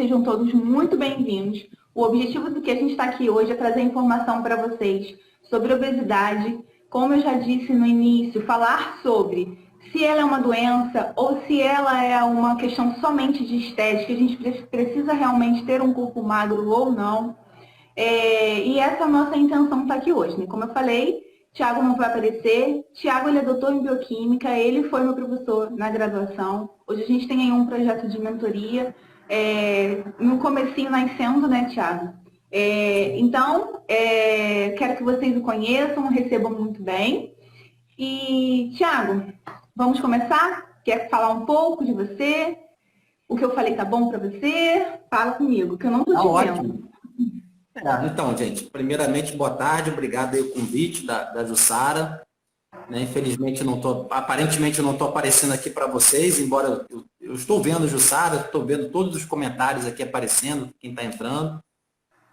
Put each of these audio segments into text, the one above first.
sejam todos muito bem-vindos. O objetivo do que a gente está aqui hoje é trazer informação para vocês sobre obesidade, como eu já disse no início, falar sobre se ela é uma doença ou se ela é uma questão somente de estética, a gente precisa realmente ter um corpo magro ou não. E essa é a nossa intenção estar aqui hoje, né? Como eu falei, Tiago não vai aparecer. Tiago, ele é doutor em bioquímica, ele foi meu professor na graduação. Hoje a gente tem aí um projeto de mentoria, no comecinho nascendo, né, Tiago? Então, quero que vocês o conheçam, recebam muito bem. E, Tiago, vamos começar? Quer falar um pouco de você? O que eu falei tá bom para você? Fala comigo, que eu não tô te vendo. Ótimo. Então, gente, primeiramente, boa tarde, obrigado aí o convite da Jussara. Né, infelizmente, aparentemente eu não estou aparecendo aqui para vocês, embora eu estou vendo Jussara, estou vendo todos os comentários aqui aparecendo, quem está entrando,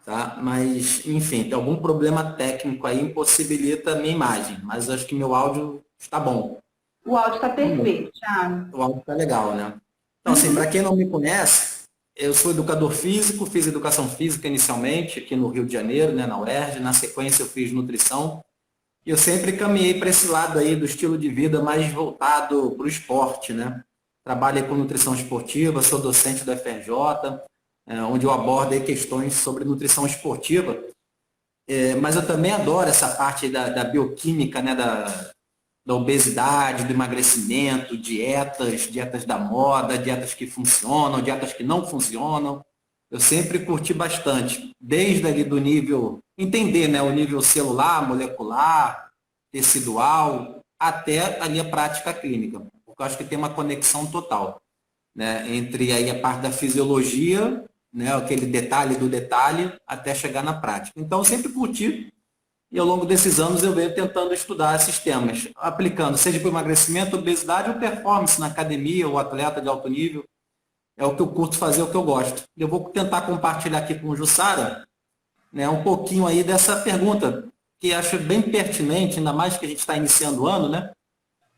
tá? Mas, enfim, tem algum problema técnico aí, impossibilita a minha imagem, mas acho que meu áudio está bom. O áudio está perfeito, Thiago. O áudio está legal, né? Então, assim, para quem não me conhece, eu sou educador físico, fiz educação física inicialmente aqui no Rio de Janeiro, né, na UERJ, na sequência eu fiz nutrição, e eu sempre caminhei para esse lado aí do estilo de vida mais voltado para o esporte, né? Trabalho com nutrição esportiva, sou docente da FRJ, onde eu abordo aí questões sobre nutrição esportiva, mas eu também adoro essa parte da bioquímica, né, da obesidade, do emagrecimento, dietas da moda, dietas que funcionam, dietas que não funcionam. Eu sempre curti bastante, desde ali do nível, entender, né, o nível celular, molecular, tecidual, até ali a prática clínica, porque eu acho que tem uma conexão total, né, entre aí a parte da fisiologia, né, aquele detalhe do detalhe, até chegar na prática. Então, eu sempre curti. E ao longo desses anos eu venho tentando estudar esses temas, aplicando, seja para emagrecimento, obesidade ou performance na academia, ou atleta de alto nível. É o que eu curto fazer, é o que eu gosto. Eu vou tentar compartilhar aqui com o Jussara, né, um pouquinho aí dessa pergunta, que acho bem pertinente, ainda mais que a gente está iniciando o ano, né?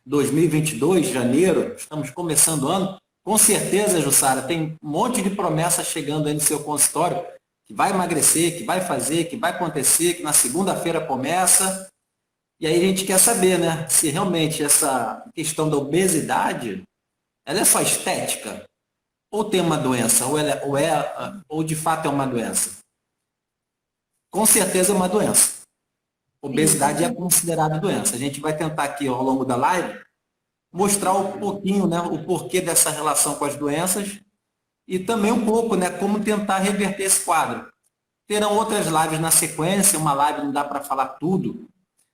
2022, janeiro, estamos começando o ano. Com certeza, Jussara, tem um monte de promessas chegando aí no seu consultório, que vai emagrecer, que vai fazer, que vai acontecer, que na segunda-feira começa. E aí a gente quer saber, né, se realmente essa questão da obesidade, ela é só estética? Ou tem uma doença? Ou de fato é uma doença? Com certeza é uma doença. Obesidade é considerada doença. A gente vai tentar aqui ao longo da live mostrar um pouquinho, né, o porquê dessa relação com as doenças e também um pouco, né, como tentar reverter esse quadro. Terão outras lives na sequência, uma live não dá para falar tudo,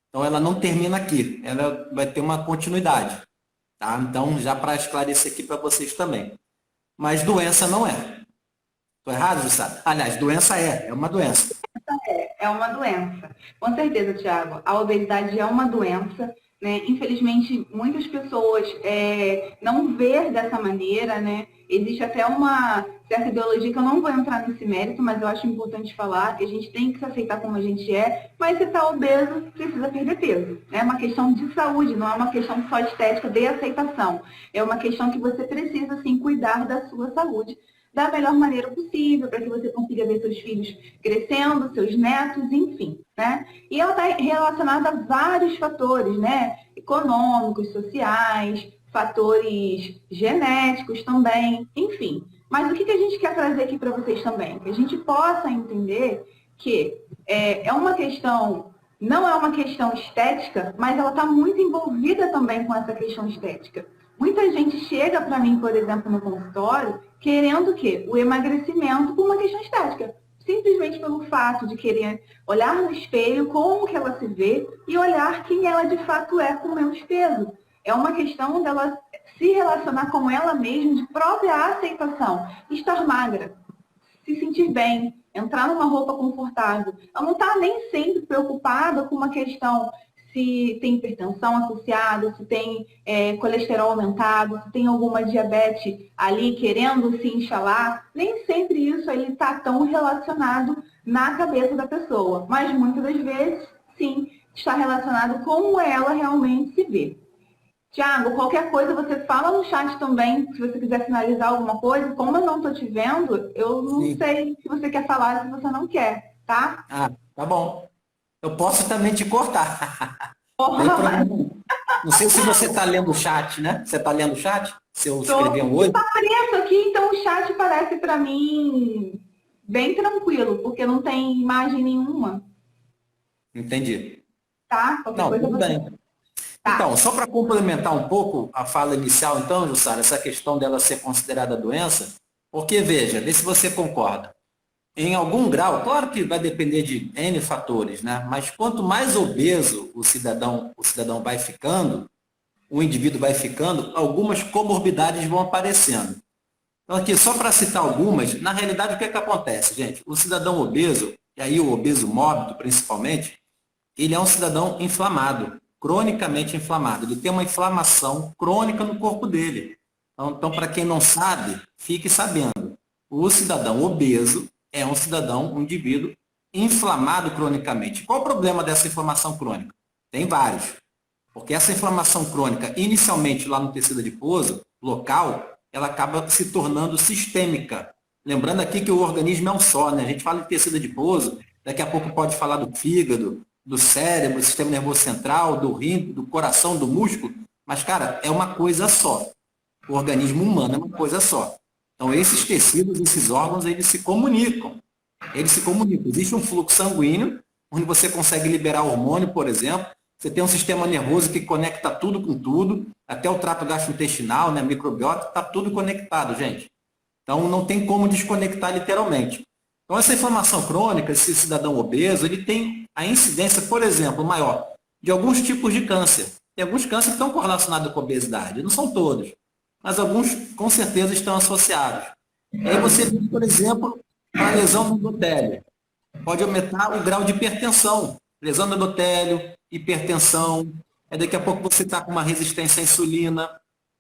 então ela não termina aqui, ela vai ter uma continuidade, tá? Então, já para esclarecer aqui para vocês também. Mas doença não é. Estou errado, Jussara? Aliás, doença é uma doença. É uma doença. Com certeza, Thiago. A obesidade é uma doença, né? Infelizmente, muitas pessoas não vê dessa maneira, né? Existe até uma certa ideologia que eu não vou entrar nesse mérito, mas eu acho importante falar que a gente tem que se aceitar como a gente é, mas se está obeso, precisa perder peso. É uma questão de saúde, não é uma questão só estética de aceitação. É uma questão que você precisa, sim, cuidar da sua saúde da melhor maneira possível, para que você consiga ver seus filhos crescendo, seus netos, enfim, né? E ela está relacionada a vários fatores, né? Econômicos, sociais, fatores genéticos também, enfim. Mas o que a gente quer trazer aqui para vocês também? Que a gente possa entender que é uma questão, não é uma questão estética, mas ela está muito envolvida também com essa questão estética. Muita gente chega para mim, por exemplo, no consultório, querendo o quê? O emagrecimento por uma questão estética. Simplesmente pelo fato de querer olhar no espelho como que ela se vê e olhar quem ela de fato é com menos peso. É uma questão dela se relacionar com ela mesma, de própria aceitação. Estar magra, se sentir bem, entrar numa roupa confortável. Ela não está nem sempre preocupada com uma questão se tem hipertensão associada, se tem colesterol aumentado, se tem alguma diabetes ali querendo se inchalar. Nem sempre isso está tão relacionado na cabeça da pessoa, mas muitas das vezes, sim, está relacionado com como ela realmente se vê. Tiago, qualquer coisa você fala no chat também, se você quiser finalizar alguma coisa. Como eu não estou te vendo, eu não Sim. sei se você quer falar, se você não quer, tá? Ah, tá bom. Eu posso também te cortar. Tem Porra, problema mas não. Não sei se você está lendo o chat, né? Você está lendo o chat? Se eu escrever um tô... oi? tá preto aqui, então o chat parece para mim bem tranquilo, porque não tem imagem nenhuma, Entendi. tá? Qualquer Não, coisa tudo você... bem. Então, Tá. só para complementar um pouco a fala inicial, então, Jussara, essa questão dela ser considerada doença, porque, veja, vê se você concorda. Em algum grau, claro que vai depender de N fatores, né? Mas quanto mais obeso o cidadão vai ficando, o indivíduo vai ficando, algumas comorbidades vão aparecendo. Então, aqui, só para citar algumas, na realidade, o que é que acontece, gente? O cidadão obeso, e aí o obeso mórbido, principalmente, ele é um cidadão inflamado, cronicamente inflamado. Ele tem uma inflamação crônica no corpo dele. Então, para quem não sabe, fique sabendo. O cidadão obeso é um cidadão, um indivíduo inflamado cronicamente. Qual o problema dessa inflamação crônica? Tem vários. Porque essa inflamação crônica, inicialmente lá no tecido adiposo, local, ela acaba se tornando sistêmica. Lembrando aqui que o organismo é um só, né? A gente fala de tecido adiposo, daqui a pouco pode falar do fígado, do cérebro, do sistema nervoso central, do rim, do coração, do músculo, mas, cara, é uma coisa só. O organismo humano é uma coisa só. Então, esses tecidos, esses órgãos, eles se comunicam. Eles se comunicam. Existe um fluxo sanguíneo, onde você consegue liberar hormônio, por exemplo. Você tem um sistema nervoso que conecta tudo com tudo, até o trato gastrointestinal, né, microbiota, está tudo conectado, gente. Então, não tem como desconectar literalmente. Então, essa inflamação crônica, esse cidadão obeso, ele tem a incidência, por exemplo, maior de alguns tipos de câncer. Tem alguns cânceres que estão correlacionados com a obesidade, não são todos, mas alguns com certeza estão associados. E aí você vê, por exemplo, para lesão do endotélio. Pode aumentar o grau de hipertensão, lesão do endotélio, hipertensão. Aí daqui a pouco você está com uma resistência à insulina,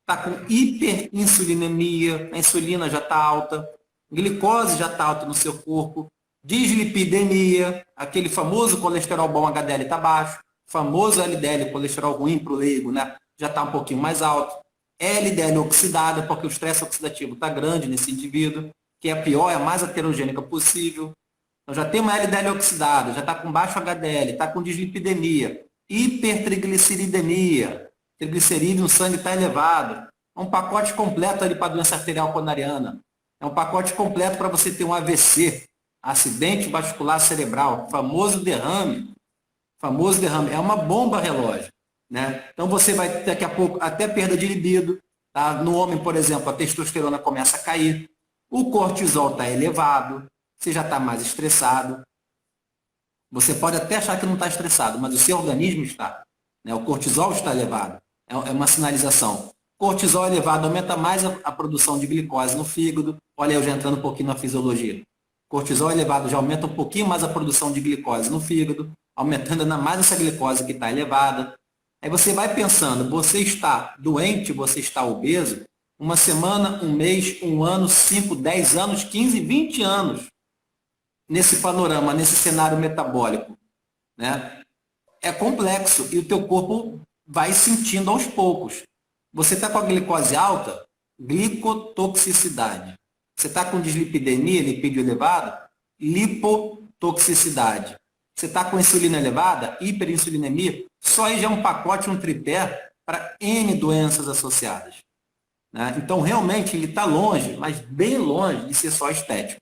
está com hiperinsulinemia, a insulina já está alta, glicose já está alta no seu corpo, dislipidemia, aquele famoso colesterol bom HDL está baixo, famoso LDL, colesterol ruim para o leigo, né? Já está um pouquinho mais alto. LDL oxidada, porque o estresse oxidativo está grande nesse indivíduo, que é a pior, é a mais heterogênica possível. Então já tem uma LDL oxidada, já está com baixo HDL, está com dislipidemia, hipertrigliceridemia, triglicerídeo no sangue está elevado. É um pacote completo ali para a doença arterial coronariana. É um pacote completo para você ter um AVC, acidente vascular cerebral, famoso derrame. Famoso derrame. É uma bomba relógio. Né? Então você vai ter daqui a pouco até perda de libido. Tá? No homem, por exemplo, a testosterona começa a cair. O cortisol está elevado. Você já está mais estressado. Você pode até achar que não está estressado, mas o seu organismo está. Né? O cortisol está elevado. É uma sinalização. Cortisol elevado aumenta mais a produção de glicose no fígado. Olha eu já entrando um pouquinho na fisiologia. Cortisol elevado já aumenta um pouquinho mais a produção de glicose no fígado, aumentando ainda mais essa glicose que está elevada. Aí você vai pensando, você está doente, você está obeso, uma semana, um mês, um ano, 5, 10 anos, 15, 20 anos nesse panorama, nesse cenário metabólico, né? É complexo e o teu corpo vai sentindo aos poucos. Você está com a glicose alta, glicotoxicidade. Você está com dislipidemia, lipídio elevado, lipotoxicidade. Você está com insulina elevada, hiperinsulinemia, só aí já é um pacote, um tripé para N doenças associadas. Né? Então, realmente, ele está longe, mas bem longe de ser só estético.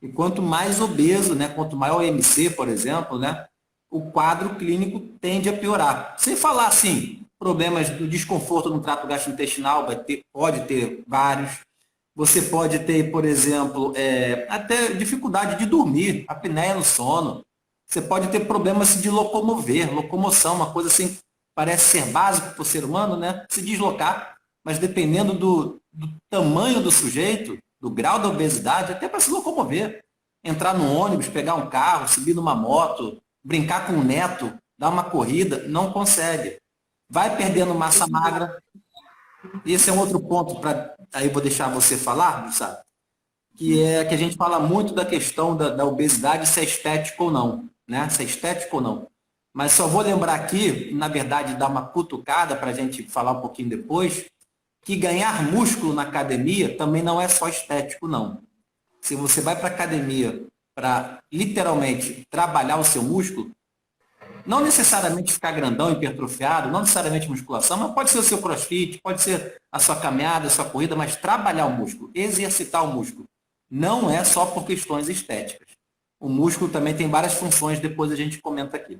E quanto mais obeso, né, quanto maior o IMC, por exemplo, né, o quadro clínico tende a piorar. Sem falar, assim, problemas do desconforto no trato gastrointestinal, pode ter vários. Você pode ter, por exemplo, até dificuldade de dormir, apneia no sono. Você pode ter problemas de locomover, locomoção, uma coisa assim, parece ser básico para o ser humano, né? Se deslocar, mas dependendo do tamanho do sujeito, do grau da obesidade, até para se locomover. Entrar no ônibus, pegar um carro, subir numa moto, brincar com um neto, dar uma corrida, não consegue. Vai perdendo massa magra. Esse é um outro ponto, aí eu vou deixar você falar, sabe? Que é que a gente fala muito da questão da obesidade, se é estético ou não. Né? Se é estético ou não. Mas só vou lembrar aqui, na verdade, dar uma cutucada para a gente falar um pouquinho depois, que ganhar músculo na academia também não é só estético, não. Se você vai para a academia para literalmente trabalhar o seu músculo, não necessariamente ficar grandão, hipertrofiado, não necessariamente musculação, mas pode ser o seu crossfit, pode ser a sua caminhada, a sua corrida, mas trabalhar o músculo, exercitar o músculo. Não é só por questões estéticas. O músculo também tem várias funções, depois a gente comenta aqui.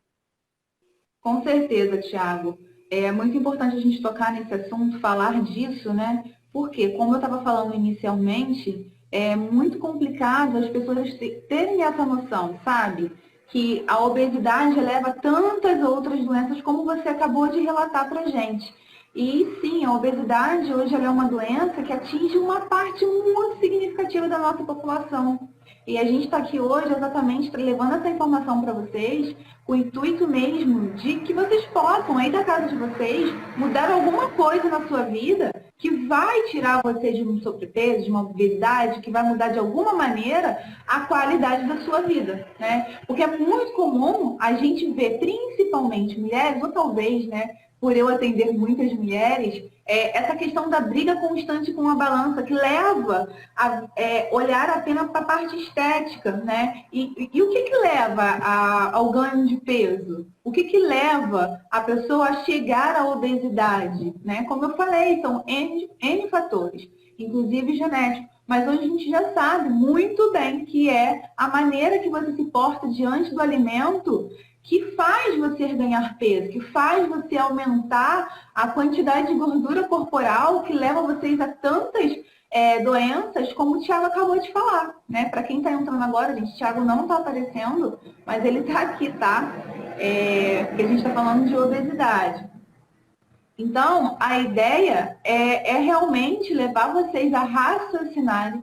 Com certeza, Thiago. É muito importante a gente tocar nesse assunto, falar disso, né? Porque, como eu estava falando inicialmente, é muito complicado as pessoas terem essa noção, sabe? Que a obesidade leva a tantas outras doenças, como você acabou de relatar para a gente. E sim, a obesidade hoje ela é uma doença que atinge uma parte muito significativa da nossa população. E a gente está aqui hoje exatamente levando essa informação para vocês, com o intuito mesmo de que vocês possam, aí da casa de vocês, mudar alguma coisa na sua vida que vai tirar você de um sobrepeso, de uma obesidade, que vai mudar de alguma maneira a qualidade da sua vida, né? Porque é muito comum a gente ver, principalmente mulheres, ou talvez, né, por eu atender muitas mulheres, essa questão da briga constante com a balança, que leva a olhar apenas para a parte estética, né? E o que leva ao ganho de peso? O que leva a pessoa a chegar à obesidade, né? Como eu falei, são N fatores, inclusive genéticos. Mas hoje a gente já sabe muito bem que é a maneira que você se porta diante do alimento que faz você ganhar peso, que faz você aumentar a quantidade de gordura corporal que leva vocês a tantas doenças, como o Thiago acabou de falar, né? Para quem está entrando agora, gente, o Thiago não está aparecendo, mas ele está aqui, tá? Porque a gente está falando de obesidade. Então, a ideia é realmente levar vocês a raciocinarem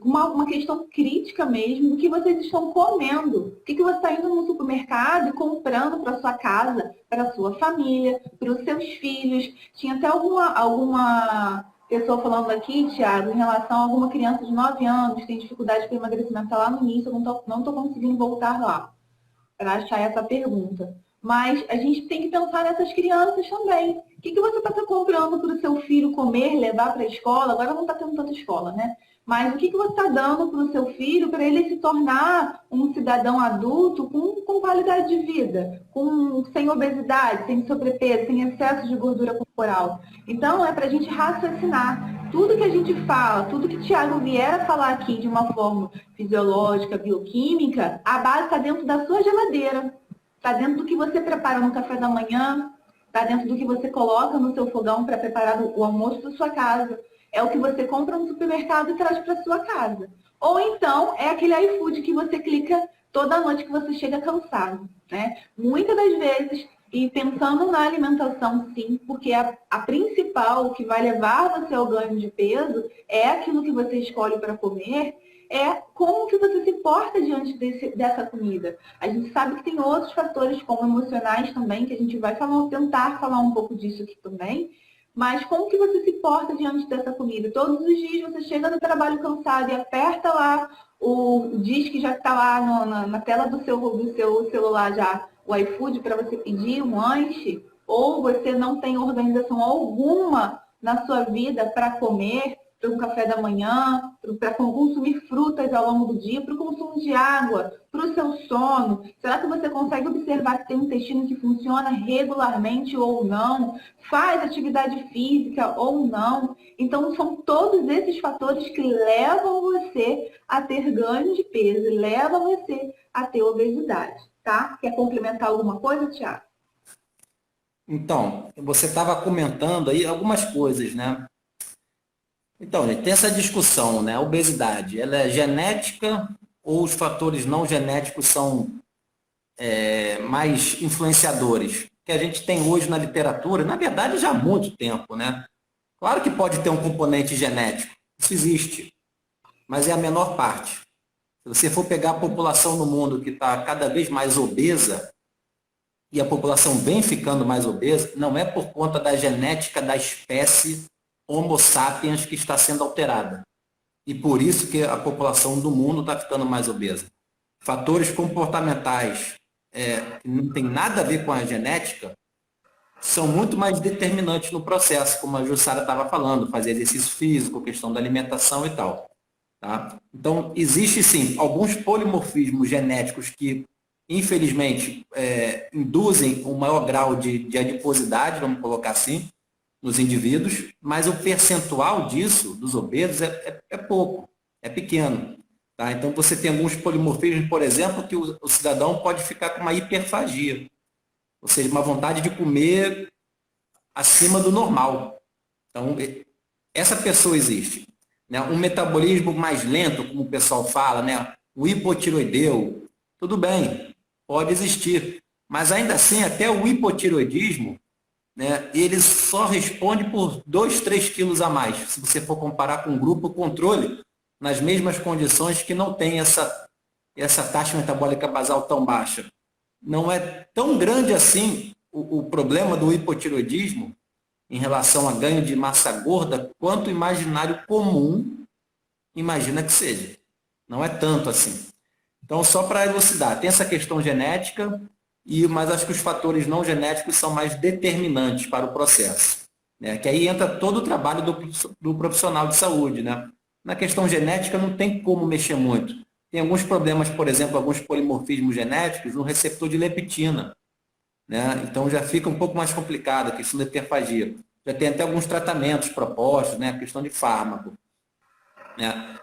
uma questão crítica mesmo do que vocês estão comendo. O que você está indo no supermercado e comprando para sua casa, para sua família, para os seus filhos. Tinha até alguma pessoa falando aqui, Thiago, em relação a alguma criança de 9 anos que tem dificuldade com emagrecimento. Está lá no início, eu não estou conseguindo voltar lá para achar essa pergunta. Mas a gente tem que pensar nessas crianças também. O que você está comprando para o seu filho comer, levar para a escola? Agora não está tendo tanta escola, né? Mas o que você está dando para o seu filho para ele se tornar um cidadão adulto com qualidade de vida, sem obesidade, sem sobrepeso, sem excesso de gordura corporal? Então, é para a gente raciocinar. Tudo que a gente fala, tudo que o Thiago vier a falar aqui de uma forma fisiológica, bioquímica, a base está dentro da sua geladeira, está dentro do que você prepara no café da manhã, está dentro do que você coloca no seu fogão para preparar o almoço da sua casa. É o que você compra no supermercado e traz para sua casa. Ou então, é aquele iFood que você clica toda noite que você chega cansado, né? Muitas das vezes, e pensando na alimentação, sim, porque a principal que vai levar você ao ganho de peso é aquilo que você escolhe para comer, é como que você se porta diante dessa comida. A gente sabe que tem outros fatores, como emocionais também, que a gente vai tentar falar um pouco disso aqui também. Mas como que você se porta diante dessa comida? Todos os dias você chega do trabalho cansado e aperta lá diz que já está lá na tela do seu celular já o iFood para você pedir um lanche, ou você não tem organização alguma na sua vida para comer, para um café da manhã, para consumir frutas ao longo do dia, para o consumo de água, para o seu sono. Será que você consegue observar que tem um intestino que funciona regularmente ou não? Faz atividade física ou não? Então, são todos esses fatores que levam você a ter ganho de peso, levam você a ter obesidade, tá? Quer complementar alguma coisa, Thiago? Então, você estava comentando aí algumas coisas, né? Então, gente, tem essa discussão, né? A obesidade, ela é genética ou os fatores não genéticos são mais influenciadores? Que a gente tem hoje na literatura, na verdade já há muito tempo, né? Claro que pode ter um componente genético, isso existe, mas é a menor parte. Se você for pegar a população no mundo que está cada vez mais obesa, e a população vem ficando mais obesa, não é por conta da genética da espécie Homo sapiens que está sendo alterada. E por isso que a população do mundo está ficando mais obesa. Fatores comportamentais, que não tem nada a ver com a genética, são muito mais determinantes no processo, como a Jussara estava falando, fazer exercício físico, questão da alimentação e tal. Tá? Então, existe sim alguns polimorfismos genéticos que, infelizmente, induzem um maior grau de adiposidade, vamos colocar assim, nos indivíduos, mas o percentual disso, dos obesos, é pouco, é pequeno. Tá? Então, você tem alguns polimorfismos, por exemplo, que o cidadão pode ficar com uma hiperfagia, ou seja, uma vontade de comer acima do normal. Então, essa pessoa existe. Né? Um metabolismo mais lento, como o pessoal fala, né? O hipotiroideu, tudo bem, pode existir. Mas ainda assim, até o hipotiroidismo, né, ele só responde por 2, 3 quilos a mais, se você for comparar com um grupo controle, nas mesmas condições que não tem essa taxa metabólica basal tão baixa. Não é tão grande assim o problema do hipotiroidismo em relação a ganho de massa gorda quanto o imaginário comum imagina que seja. Não é tanto assim. Então, só para elucidar, tem essa questão genética, mas acho que os fatores não genéticos são mais determinantes para o processo. Né? Que aí entra todo o trabalho do profissional de saúde. Né? Na questão genética não tem como mexer muito. Tem alguns problemas, por exemplo, alguns polimorfismos genéticos no receptor de leptina. Né? Então já fica um pouco mais complicado a questão da hiperfagia. Já tem até alguns tratamentos propostos, né? A questão de fármaco. Né?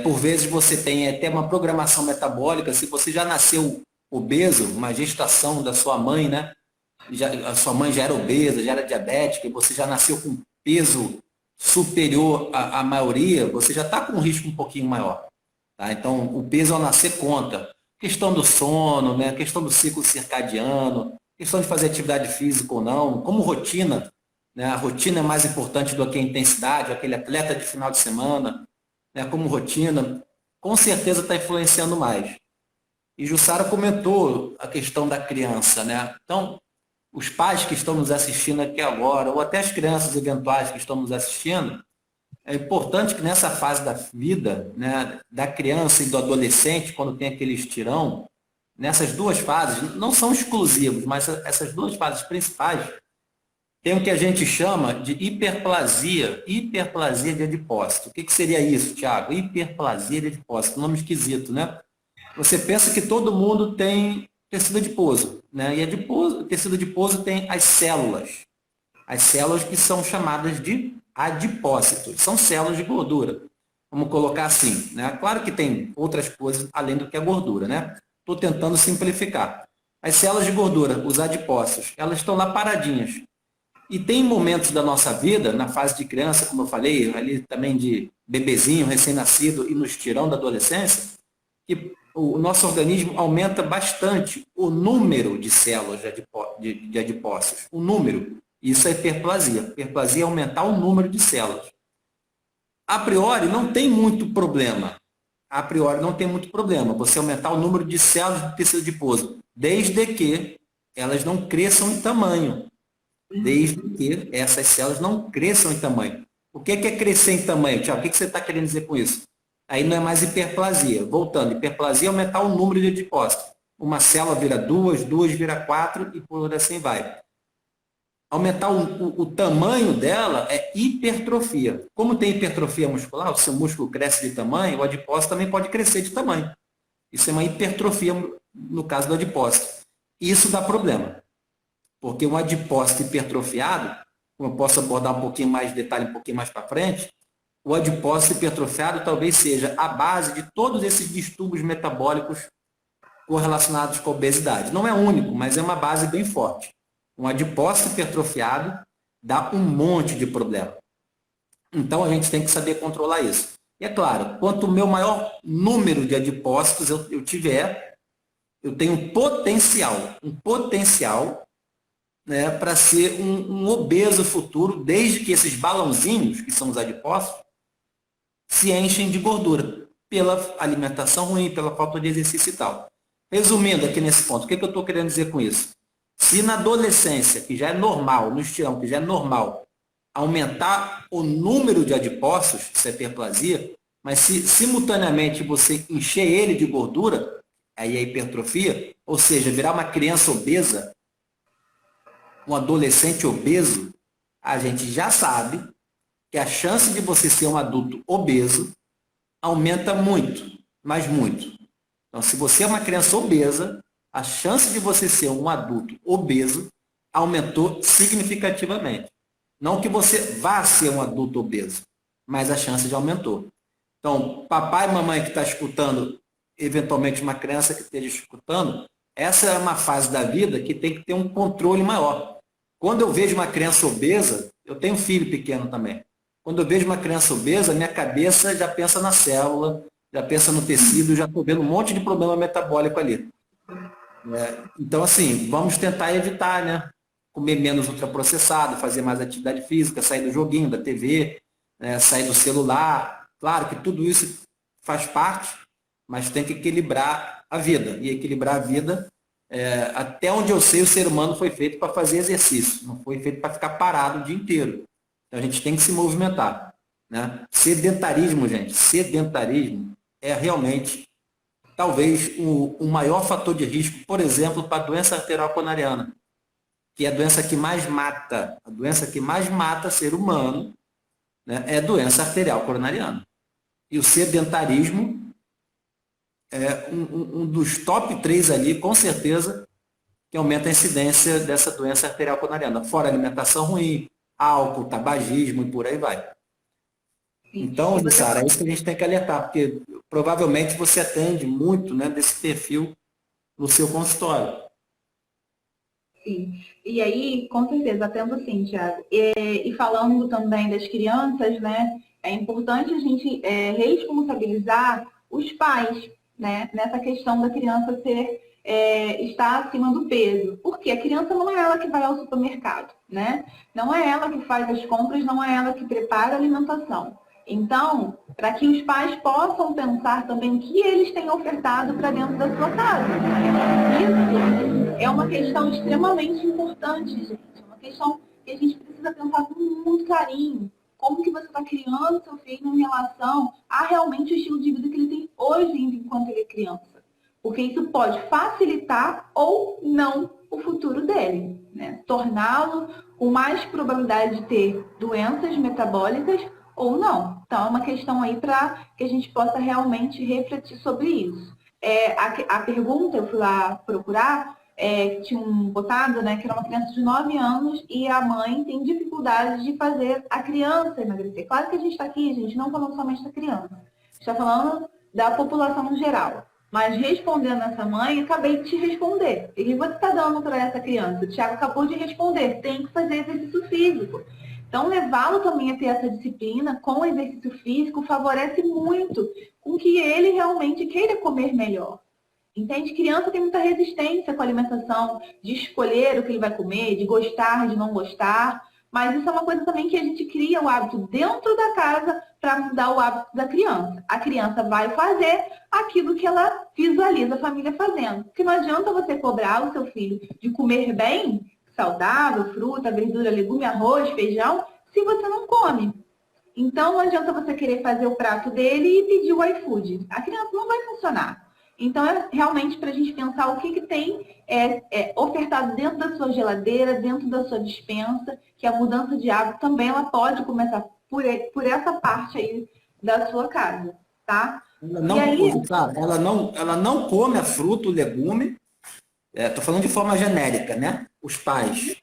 Por vezes você tem até uma programação metabólica, se você já nasceu obeso, uma gestação da sua mãe, né? A sua mãe já era obesa, já era diabética, e você já nasceu com peso superior à maioria, você já está com um risco um pouquinho maior. Tá? Então, o peso ao nascer conta. Questão do sono, né? Questão do ciclo circadiano, questão de fazer atividade física ou não, como rotina. Né? A rotina é mais importante do que a intensidade, aquele atleta de final de semana, né? Como rotina, com certeza está influenciando mais. E Jussara comentou a questão da criança. Né? Então, os pais que estão nos assistindo aqui agora, ou até as crianças eventuais que estão nos assistindo, é importante que nessa fase da vida, né, da criança e do adolescente, quando tem aquele estirão, nessas duas fases, não são exclusivos, mas essas duas fases principais, tem o que a gente chama de hiperplasia de adipócito. O que seria isso, Tiago? Hiperplasia de adipócito, nome esquisito, né? Você pensa que todo mundo tem tecido adiposo, né? E o tecido adiposo tem as células que são chamadas de adipócitos, são células de gordura. Vamos colocar assim, né? Claro que tem outras coisas além do que a gordura, né? Estou tentando simplificar. As células de gordura, os adipócitos, elas estão lá paradinhas. E tem momentos da nossa vida, na fase de criança, como eu falei, ali também de bebezinho, recém-nascido e no estirão da adolescência, que o nosso organismo aumenta bastante o número de células de adipócitos. O número. Isso é hiperplasia. Hiperplasia é aumentar o número de células. A priori, não tem muito problema. A priori, não tem muito problema você aumentar o número de células do tecido adiposo, desde que elas não cresçam em tamanho. Desde que essas células não cresçam em tamanho. O que é crescer em tamanho, Tiago? O que você está querendo dizer com isso? Aí não é mais hiperplasia. Voltando, hiperplasia é aumentar o número de adipócitos. Uma célula vira 2, 2 vira 4 e por assim vai. Aumentar o tamanho dela é hipertrofia. Como tem hipertrofia muscular, o seu músculo cresce de tamanho, o adipócito também pode crescer de tamanho. Isso é uma hipertrofia no caso do adipócito. Isso dá problema. Porque um adipócito hipertrofiado, como eu posso abordar um pouquinho mais de detalhe, um pouquinho mais para frente, o adipócito hipertrofiado talvez seja a base de todos esses distúrbios metabólicos correlacionados com a obesidade. Não é único, mas é uma base bem forte. Um adipócito hipertrofiado dá um monte de problema. Então, a gente tem que saber controlar isso. E é claro, quanto o meu maior número de adipócitos eu tiver, eu tenho um potencial, né, para ser um obeso futuro, desde que esses balãozinhos, que são os adipócitos, se enchem de gordura, pela alimentação ruim, pela falta de exercício e tal. Resumindo aqui nesse ponto, o que eu estou querendo dizer com isso? Se na adolescência, que já é normal, no estirão, que já é normal, aumentar o número de adipócitos, isso é hiperplasia, mas se simultaneamente você encher ele de gordura, aí a hipertrofia, ou seja, virar uma criança obesa, um adolescente obeso, a gente já sabe que a chance de você ser um adulto obeso aumenta muito, mas muito. Então, se você é uma criança obesa, a chance de você ser um adulto obeso aumentou significativamente. Não que você vá ser um adulto obeso, mas a chance já aumentou. Então, papai e mamãe que está escutando, eventualmente uma criança que esteja escutando, essa é uma fase da vida que tem que ter um controle maior. Quando eu vejo uma criança obesa, eu tenho um filho pequeno também. Quando eu vejo uma criança obesa, minha cabeça já pensa na célula, já pensa no tecido, já estou vendo um monte de problema metabólico ali. Então, assim, vamos tentar evitar, né? Comer menos ultraprocessado, fazer mais atividade física, sair do joguinho, da TV, né? Sair do celular. Claro que tudo isso faz parte, mas tem que equilibrar a vida. E equilibrar a vida, até onde eu sei, o ser humano foi feito para fazer exercício, não foi feito para ficar parado o dia inteiro. Então, a gente tem que se movimentar, né? Sedentarismo, gente, sedentarismo é realmente, talvez, o maior fator de risco, por exemplo, para a doença arterial coronariana, que é a doença que mais mata, a doença que mais mata ser humano, né, é a doença arterial coronariana. E o sedentarismo é um dos top 3 ali, com certeza, que aumenta a incidência dessa doença arterial coronariana. Fora alimentação ruim, álcool, tabagismo e por aí vai. Então, Sara, é isso que a gente tem que alertar, porque provavelmente você atende muito, né, desse perfil no seu consultório. Sim. E aí, com certeza, atendo sim, Thiago. E falando também das crianças, né, é importante a gente responsabilizar os pais, né, nessa questão da criança estar acima do peso. Porque a criança não é ela que vai ao supermercado, né? Não é ela que faz as compras, não é ela que prepara a alimentação. Então, para que os pais possam pensar também o que eles têm ofertado para dentro da sua casa. Isso é uma questão extremamente importante, gente. É uma questão que a gente precisa pensar com muito carinho. Como que você está criando seu filho em relação a realmente o estilo de vida que ele tem hoje, enquanto ele é criança. Porque isso pode facilitar ou não o futuro dele, né? Torná-lo com mais probabilidade de ter doenças metabólicas ou não. Então, é uma questão aí para que a gente possa realmente refletir sobre isso. A pergunta, eu fui lá procurar, tinham botado, né, que era uma criança de 9 anos e a mãe tem dificuldade de fazer a criança emagrecer. Claro que a gente está aqui, gente, não falando somente da criança. A gente está falando da população no geral. Mas respondendo essa mãe, acabei de te responder. E você está dando para essa criança? O Thiago acabou de responder, tem que fazer exercício físico. Então, levá-lo também a ter essa disciplina com o exercício físico favorece muito com que ele realmente queira comer melhor. Entende? Criança tem muita resistência com a alimentação, de escolher o que ele vai comer, de gostar, de não gostar. Mas isso é uma coisa também que a gente cria o hábito dentro da casa para mudar o hábito da criança. A criança vai fazer aquilo que ela visualiza a família fazendo. Porque não adianta você cobrar o seu filho de comer bem, saudável, fruta, verdura, legume, arroz, feijão, se você não come. Então, não adianta você querer fazer o prato dele e pedir o iFood. A criança não vai funcionar. Então, é realmente para a gente pensar o que tem ofertado dentro da sua geladeira, dentro da sua despensa, que a mudança de hábito também ela pode começar por essa parte aí da sua casa, tá? Ela não come a fruta, o legume. Estou falando de forma genérica, né? Os pais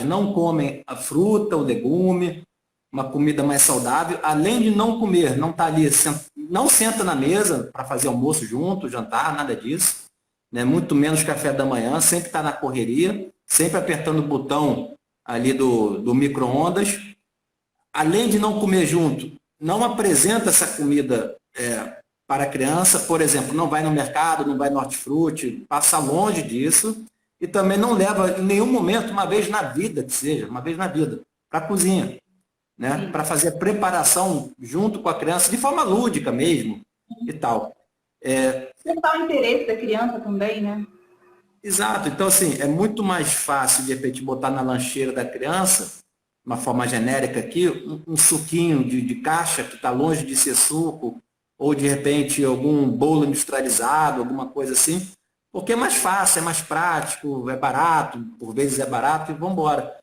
não comem a fruta, o legume, uma comida mais saudável, além de não comer, não está ali, não senta na mesa para fazer almoço junto, jantar, nada disso, né? Muito menos café da manhã, sempre está na correria, sempre apertando o botão ali do micro-ondas. Além de não comer junto, não apresenta essa comida para a criança, por exemplo, não vai no mercado, não vai no hortifruti, passa longe disso, e também não leva em nenhum momento, uma vez na vida, que seja, uma vez na vida, para a cozinha. Né, para fazer a preparação junto com a criança, de forma lúdica mesmo, e tal. Despertar o interesse da criança também, né? Exato. Então, assim, é muito mais fácil, de repente, botar na lancheira da criança, uma forma genérica aqui, um suquinho de caixa, que está longe de ser suco, ou, de repente, algum bolo industrializado, alguma coisa assim, Porque é mais fácil, é mais prático, é barato, por vezes é barato e vamos embora.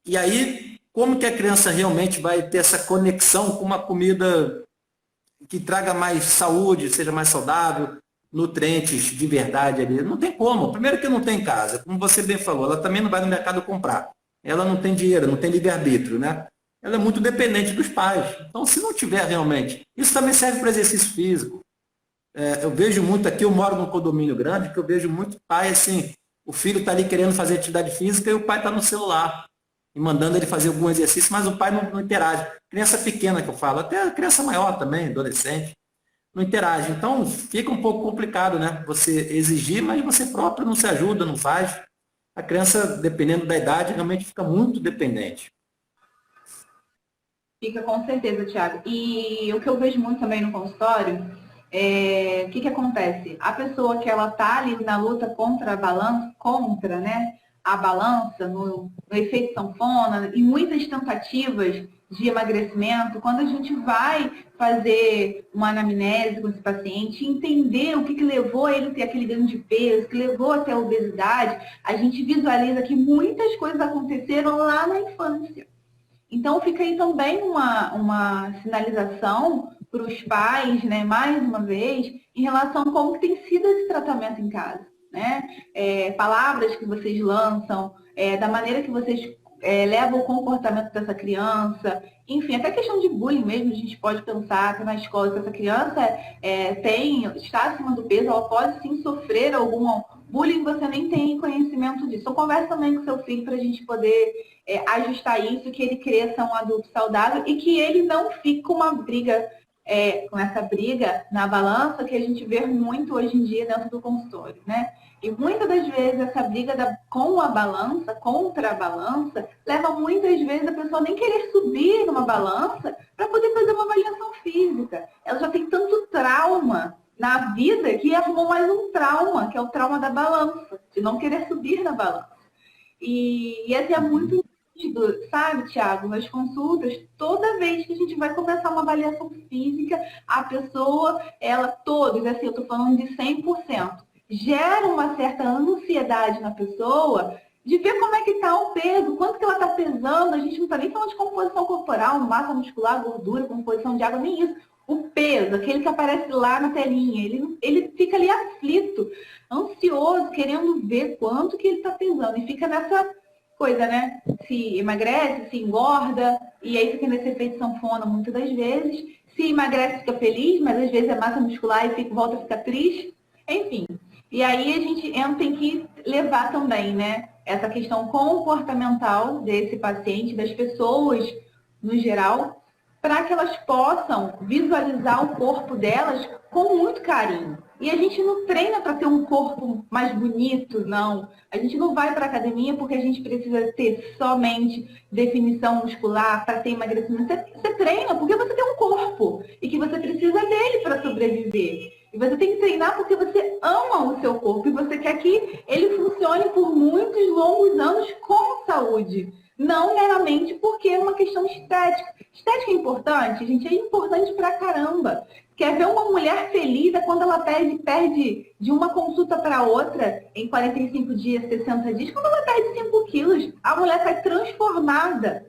E aí, como que a criança realmente vai ter essa conexão com uma comida que traga mais saúde, seja mais saudável, nutrientes de verdade ali? Não tem como. Primeiro que não tem em casa, como você bem falou, ela também não vai no mercado comprar. Ela não tem dinheiro, não tem livre-arbítrio, né? Ela é muito dependente dos pais. Então, se não tiver realmente, isso também serve para exercício físico. Eu vejo muito aqui, eu moro num condomínio grande, que eu vejo muito pai assim, o filho está ali querendo fazer atividade física e o pai está no celular, e mandando ele fazer algum exercício, mas o pai não interage. Criança pequena que eu falo, até criança maior também, adolescente, não interage. Então fica um pouco complicado, né? Você exigir, mas você próprio não se ajuda, não faz. A criança, dependendo da idade, realmente fica muito dependente. Fica com certeza, Thiago. E o que eu vejo muito também no consultório o que acontece? A pessoa que ela tá ali na luta contra a balança, né, a balança, no efeito sanfona, e muitas tentativas de emagrecimento, quando a gente vai fazer uma anamnese com esse paciente, entender o que levou ele a ter aquele ganho de peso, que levou até a obesidade, a gente visualiza que muitas coisas aconteceram lá na infância. Então, fica aí também uma sinalização para os pais, né, mais uma vez, em relação a como tem sido esse tratamento em casa. Né? Palavras que vocês lançam, da maneira que vocês levam o comportamento dessa criança, enfim, até questão de bullying mesmo, a gente pode pensar que na escola, se essa criança está acima do peso, ela pode sim sofrer algum bullying, você nem tem conhecimento disso. Então, conversa também com seu filho para a gente poder ajustar isso, que ele cresça um adulto saudável e que ele não fique com uma briga, com essa briga na balança que a gente vê muito hoje em dia dentro do consultório, né? E muitas das vezes essa briga com a balança, contra a balança, leva muitas vezes a pessoa nem querer subir numa balança para poder fazer uma avaliação física. Ela já tem tanto trauma na vida que arrumou mais um trauma, que é o trauma da balança, de não querer subir na balança. E esse é muito nítido, sabe, Thiago, nas consultas, toda vez que a gente vai começar uma avaliação física, a pessoa, todos, assim, eu estou falando de 100%, gera uma certa ansiedade na pessoa de ver como é que está o peso, quanto que ela está pesando, a gente não está nem falando de composição corporal, massa muscular, gordura, composição de água, nem isso. O peso, aquele que aparece lá na telinha, ele fica ali aflito, ansioso, querendo ver quanto que ele está pesando. E fica nessa coisa, né? Se emagrece, se engorda, e aí fica nesse efeito sanfona muitas das vezes. Se emagrece, fica feliz, mas às vezes é massa muscular e volta a ficar triste. Enfim. E aí a gente tem que levar também, né? Essa questão comportamental desse paciente, das pessoas no geral, para que elas possam visualizar o corpo delas com muito carinho. E a gente não treina para ter um corpo mais bonito, não. A gente não vai para a academia porque a gente precisa ter somente definição muscular para ter emagrecimento. Você treina porque você tem um corpo e que você precisa dele para sobreviver. E você tem que treinar porque você ama o seu corpo e você quer que ele funcione por muitos longos anos com saúde. Não meramente porque é uma questão estética. Estética é importante, gente, é importante pra caramba. Quer ver uma mulher feliz quando ela perde de uma consulta para outra em 45 dias, 60 dias, quando ela perde 5 quilos, a mulher sai transformada,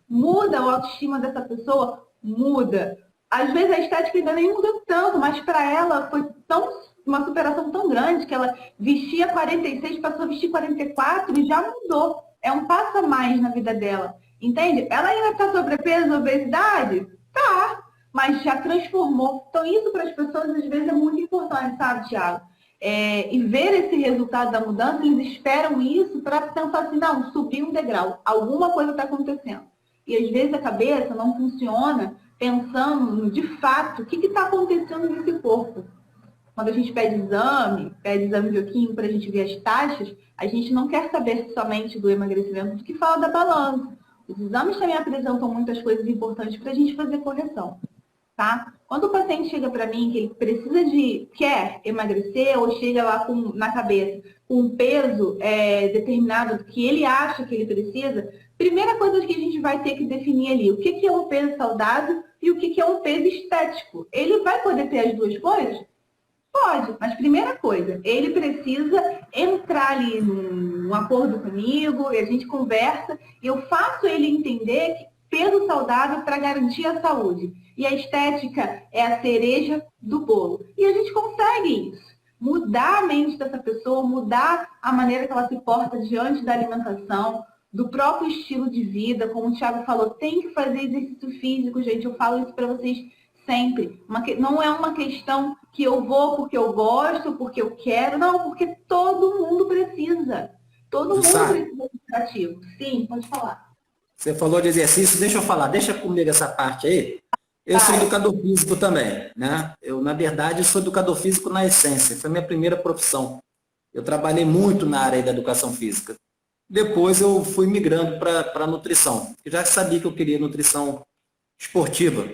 muda a autoestima dessa pessoa, muda. Às vezes a estética ainda nem muda tanto, mas para ela foi uma superação tão grande que ela vestia 46, passou a vestir 44 e já mudou. É um passo a mais na vida dela. Entende? Ela ainda está sobrepeso, obesidade? Tá, mas já transformou. Então isso para as pessoas às vezes é muito importante, sabe, Thiago? E ver esse resultado da mudança, eles esperam isso para pensar assim, não, subir um degrau, alguma coisa está acontecendo. E às vezes a cabeça não funciona pensando de fato o que está acontecendo nesse corpo. Quando a gente pede exame bioquímico para a gente ver as taxas, a gente não quer saber somente do emagrecimento, do que fala da balança. Os exames também apresentam muitas coisas importantes para a gente fazer correção. Tá? Quando o paciente chega para mim que ele quer emagrecer ou chega lá na cabeça com um peso determinado que ele acha que ele precisa, primeira coisa que a gente vai ter que definir ali, o que é um peso saudável e o que é um peso estético. Ele vai poder ter as duas coisas? Pode, mas primeira coisa, ele precisa entrar ali num acordo comigo, e a gente conversa, e eu faço ele entender que peso saudável para garantir a saúde. E a estética é a cereja do bolo. E a gente consegue isso. Mudar a mente dessa pessoa, mudar a maneira que ela se porta diante da alimentação, do próprio estilo de vida, como o Thiago falou, tem que fazer exercício físico, gente, eu falo isso para vocês sempre. Não é uma questão que eu vou porque eu gosto, porque eu quero, não, porque todo mundo precisa. Todo mundo precisa de ativo. Sim, pode falar. Você falou de exercício, deixa eu falar, deixa comigo essa parte aí. Eu sou educador físico também, né? Eu, na verdade, sou educador físico na essência, foi a minha primeira profissão. Eu trabalhei muito na área da educação física. Depois eu fui migrando para a nutrição. Eu já sabia que eu queria nutrição esportiva.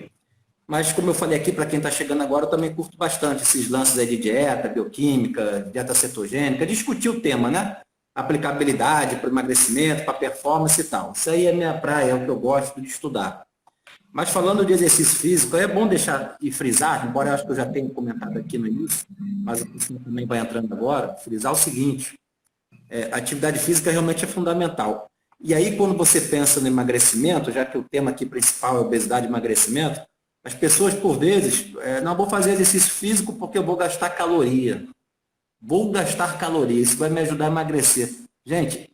Mas, como eu falei aqui, para quem está chegando agora, eu também curto bastante esses lances aí de dieta, bioquímica, dieta cetogênica, discutir o tema, né? Aplicabilidade para emagrecimento, para performance e tal. Isso aí é minha praia, é o que eu gosto de estudar. Mas falando de exercício físico, é bom deixar e frisar, embora eu acho que eu já tenha comentado aqui no início, mas o pessoal também vai entrando agora, frisar o seguinte, a atividade física realmente é fundamental. E aí, quando você pensa no emagrecimento, já que o tema aqui principal é obesidade e emagrecimento, as pessoas, por vezes, não vou fazer exercício físico porque eu vou gastar caloria. Vou gastar caloria, isso vai me ajudar a emagrecer. Gente,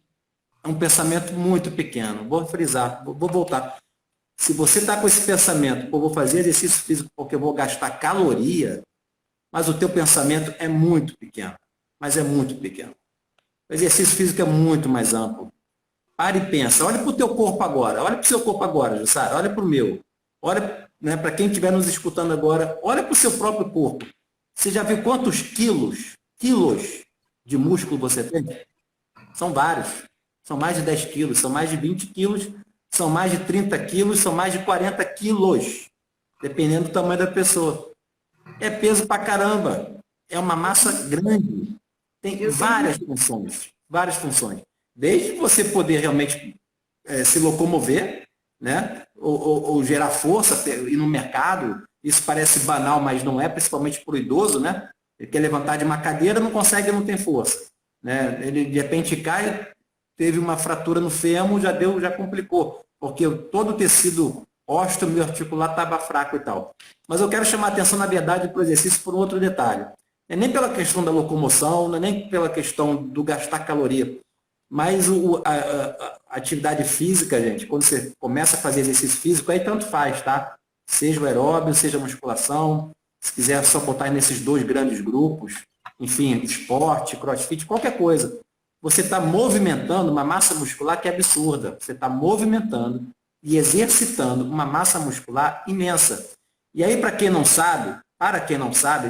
é um pensamento muito pequeno. Vou frisar, vou voltar. Se você está com esse pensamento, vou fazer exercício físico porque eu vou gastar caloria, mas o teu pensamento é muito pequeno. Mas é muito pequeno. O exercício físico é muito mais amplo. Para e pensa. Olha para o teu corpo agora. Olha para o seu corpo agora, Jussara. Olha para o meu. Olha, né, para quem estiver nos escutando agora, olha para o seu próprio corpo. Você já viu quantos quilos de músculo você tem? São vários. São mais de 10 quilos, são mais de 20 quilos, são mais de 30 quilos, são mais de 40 quilos, dependendo do tamanho da pessoa. É peso pra caramba. É uma massa grande. Tem várias funções. Várias funções. Desde você poder realmente se locomover, né? Ou gerar força, ir no mercado. Isso parece banal, mas não é, principalmente para o idoso, né? Ele quer levantar de uma cadeira, não consegue, não tem força. Né? Ele, de repente, cai, teve uma fratura no fêmur, já complicou, porque todo o tecido osteoarticular estava fraco e tal. Mas eu quero chamar a atenção, na verdade, para o exercício por um outro detalhe. Não é nem pela questão da locomoção, não é nem pela questão do gastar caloria, mas a atividade física, gente, quando você começa a fazer exercício físico, aí tanto faz, tá? Seja o aeróbio, seja a musculação, se quiser só botar nesses dois grandes grupos, enfim, esporte, crossfit, qualquer coisa. Você está movimentando uma massa muscular que é absurda. Você está movimentando e exercitando uma massa muscular imensa. E aí, para quem não sabe,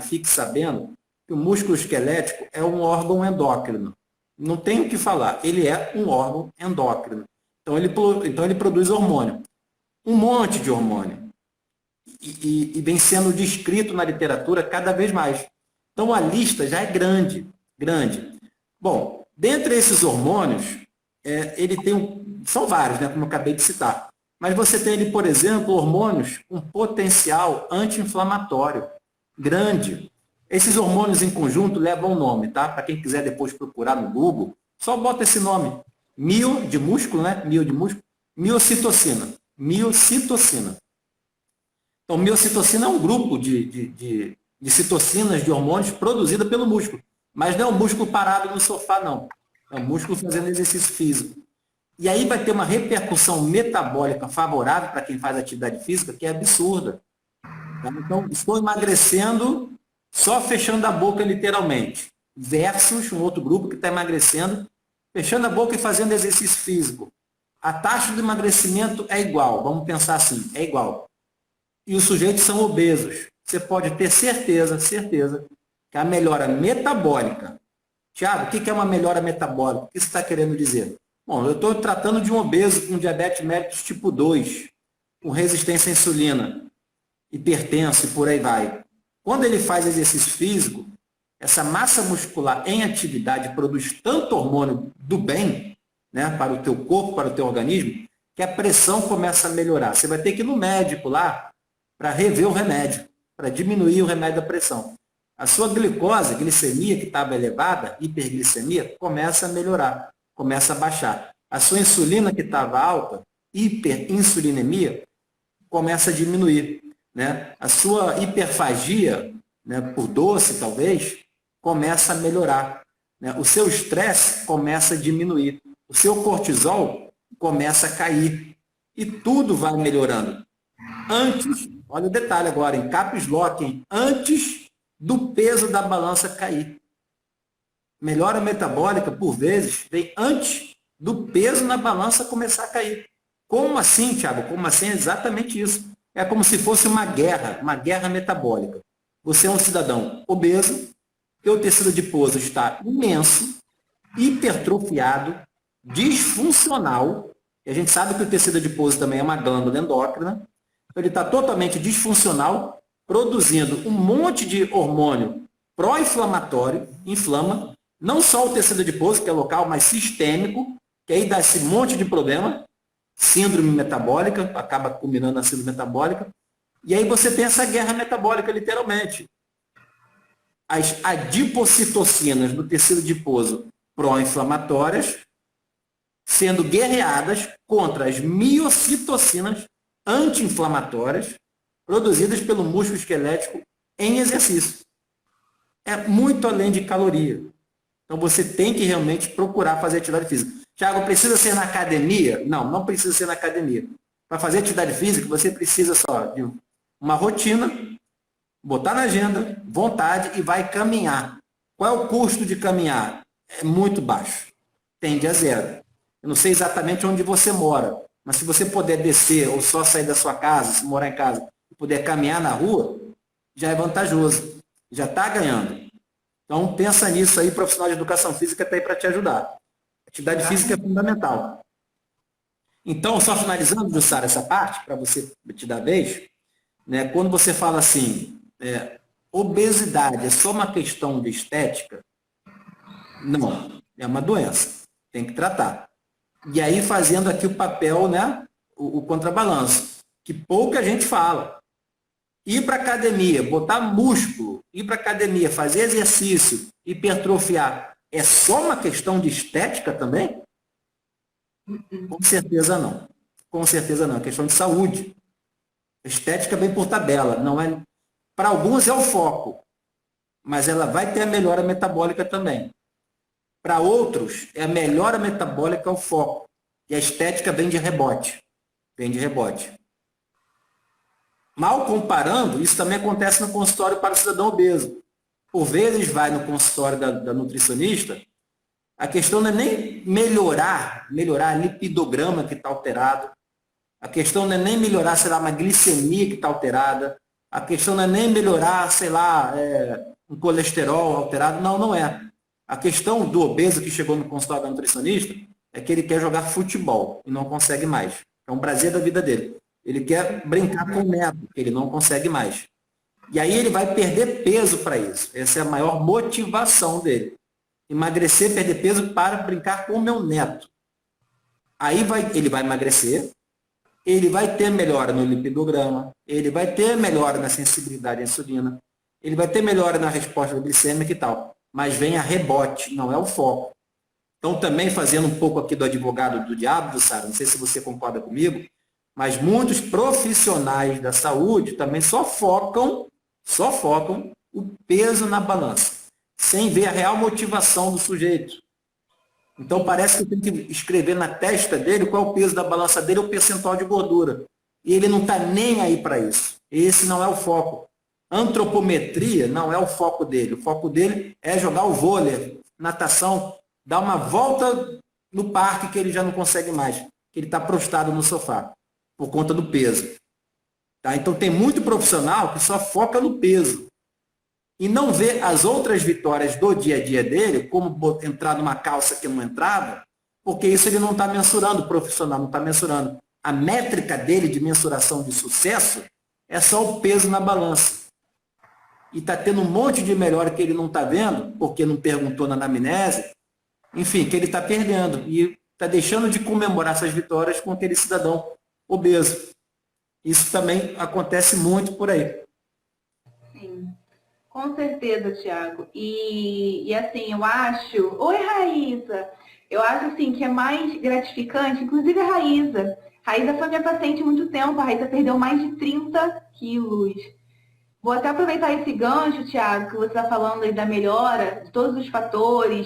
fique sabendo que o músculo esquelético é um órgão endócrino. Não tem o que falar, ele é um órgão endócrino. Então ele produz hormônio. Um monte de hormônio. E vem sendo descrito na literatura cada vez mais. Então a lista já é grande. Bom, dentre esses hormônios, são vários, né, como eu acabei de citar. Mas você tem ali, por exemplo, hormônios com potencial anti-inflamatório grande. Esses hormônios em conjunto levam um nome, tá? Para quem quiser depois procurar no Google, só bota esse nome. Mio de músculo, né? Miocitocina. Então, miocitocina é um grupo de citocinas, de hormônios produzida pelo músculo. Mas não é um músculo parado no sofá, não. É um músculo fazendo exercício físico. E aí vai ter uma repercussão metabólica favorável para quem faz atividade física, que é absurda. Tá? Então, estou emagrecendo só fechando a boca, literalmente. Versus um outro grupo que está emagrecendo, fechando a boca e fazendo exercício físico. A taxa de emagrecimento é igual. Vamos pensar assim, é igual. E os sujeitos são obesos. Você pode ter certeza que a melhora metabólica... Tiago, o que é uma melhora metabólica? O que você está querendo dizer? Bom, eu estou tratando de um obeso com diabetes mellitus tipo 2, com resistência à insulina, hipertenso e por aí vai. Quando ele faz exercício físico, essa massa muscular em atividade produz tanto hormônio do bem, né, para o teu corpo, para o teu organismo, que a pressão começa a melhorar. Você vai ter que ir no médico lá para rever o remédio, para diminuir o remédio da pressão. A sua glicose, glicemia que estava elevada, hiperglicemia, começa a melhorar, começa a baixar. A sua insulina que estava alta, hiperinsulinemia, começa a diminuir, né? A sua hiperfagia, né, por doce talvez, começa a melhorar, né? O seu estresse começa a diminuir, o seu cortisol começa a cair e tudo vai melhorando. Antes, olha o detalhe agora, em caps lock, hein? Antes do peso da balança cair. Melhora metabólica, por vezes, vem antes do peso na balança começar a cair. Como assim, Thiago? Como assim? É exatamente isso. É como se fosse uma guerra metabólica. Você é um cidadão obeso, teu tecido adiposo está imenso, hipertrofiado, disfuncional, e a gente sabe que o tecido adiposo também é uma glândula endócrina, então ele está totalmente disfuncional, produzindo um monte de hormônio pró-inflamatório, inflama, não só o tecido adiposo, que é local, mas sistêmico, que aí dá esse monte de problema, síndrome metabólica, acaba culminando na síndrome metabólica, e aí você tem essa guerra metabólica, literalmente. As adipocitocinas do tecido adiposo pró-inflamatórias sendo guerreadas contra as miocitocinas anti-inflamatórias produzidas pelo músculo esquelético em exercício. É muito além de caloria. Então você tem que realmente procurar fazer atividade física. Tiago, precisa ser na academia? Não, não precisa ser na academia. Para fazer atividade física, você precisa só de uma rotina, botar na agenda, vontade e vai caminhar. Qual é o custo de caminhar? É muito baixo. Tende a zero. Eu não sei exatamente onde você mora, mas se você puder descer ou só sair da sua casa, se morar em casa, e puder caminhar na rua, já é vantajoso. Já está ganhando. Então, pensa nisso aí, profissional de educação física está aí para te ajudar. Atividade física é fundamental. Então, só finalizando, Jussara, essa parte, para você te dar vez, né, quando você fala assim, obesidade é só uma questão de estética? Não, é uma doença. Tem que tratar. E aí, fazendo aqui o papel, né, o contrabalanço, que pouca gente fala. Ir para academia, botar músculo, ir para academia, fazer exercício, hipertrofiar, é só uma questão de estética também? Com certeza não. Com certeza não. É questão de saúde. Estética vem por tabela. Não é... Para alguns é o foco, mas ela vai ter a melhora metabólica também. Para outros, é a melhora metabólica o foco. E a estética vem de rebote. Vem de rebote. Mal comparando, isso também acontece no consultório para o cidadão obeso. Por vezes vai no consultório da nutricionista, a questão não é nem melhorar a lipidograma que está alterado, a questão não é nem melhorar, sei lá, uma glicemia que está alterada, a questão não é nem melhorar, sei lá, um colesterol alterado, não, não é. A questão do obeso que chegou no consultório da nutricionista é que ele quer jogar futebol e não consegue mais. É um prazer da vida dele. Ele quer brincar com o neto, que ele não consegue mais. E aí ele vai perder peso para isso. Essa é a maior motivação dele. Emagrecer, perder peso para brincar com o meu neto. Aí ele vai emagrecer, ele vai ter melhora no lipidograma, ele vai ter melhora na sensibilidade à insulina, ele vai ter melhora na resposta glicêmica e tal. Mas vem a rebote, não é o foco. Então, também fazendo um pouco aqui do advogado do diabo, Sara, não sei se você concorda comigo, mas muitos profissionais da saúde também só focam o peso na balança, sem ver a real motivação do sujeito. Então parece que eu tenho que escrever na testa dele qual é o peso da balança dele, o percentual de gordura. E ele não está nem aí para isso. Esse não é o foco. Antropometria não é o foco dele. O foco dele é jogar o vôlei, natação, dar uma volta no parque que ele já não consegue mais, que ele está prostrado no sofá, por conta do peso. Tá? Então tem muito profissional que só foca no peso e não vê as outras vitórias do dia a dia dele, como entrar numa calça que não entrava, porque isso ele não está mensurando, o profissional não está mensurando. A métrica dele de mensuração de sucesso é só o peso na balança. E está tendo um monte de melhora que ele não está vendo, porque não perguntou na anamnese, enfim, que ele está perdendo. E está deixando de comemorar essas vitórias com aquele cidadão obeso. Isso também acontece muito por aí. Sim. Com certeza, Thiago. E assim, eu acho... Oi, Raíssa! Eu acho assim que é mais gratificante, inclusive a Raíssa. Raíssa foi minha paciente há muito tempo, a Raíssa perdeu mais de 30 quilos. Vou até aproveitar esse gancho, Thiago, que você está falando aí da melhora, de todos os fatores,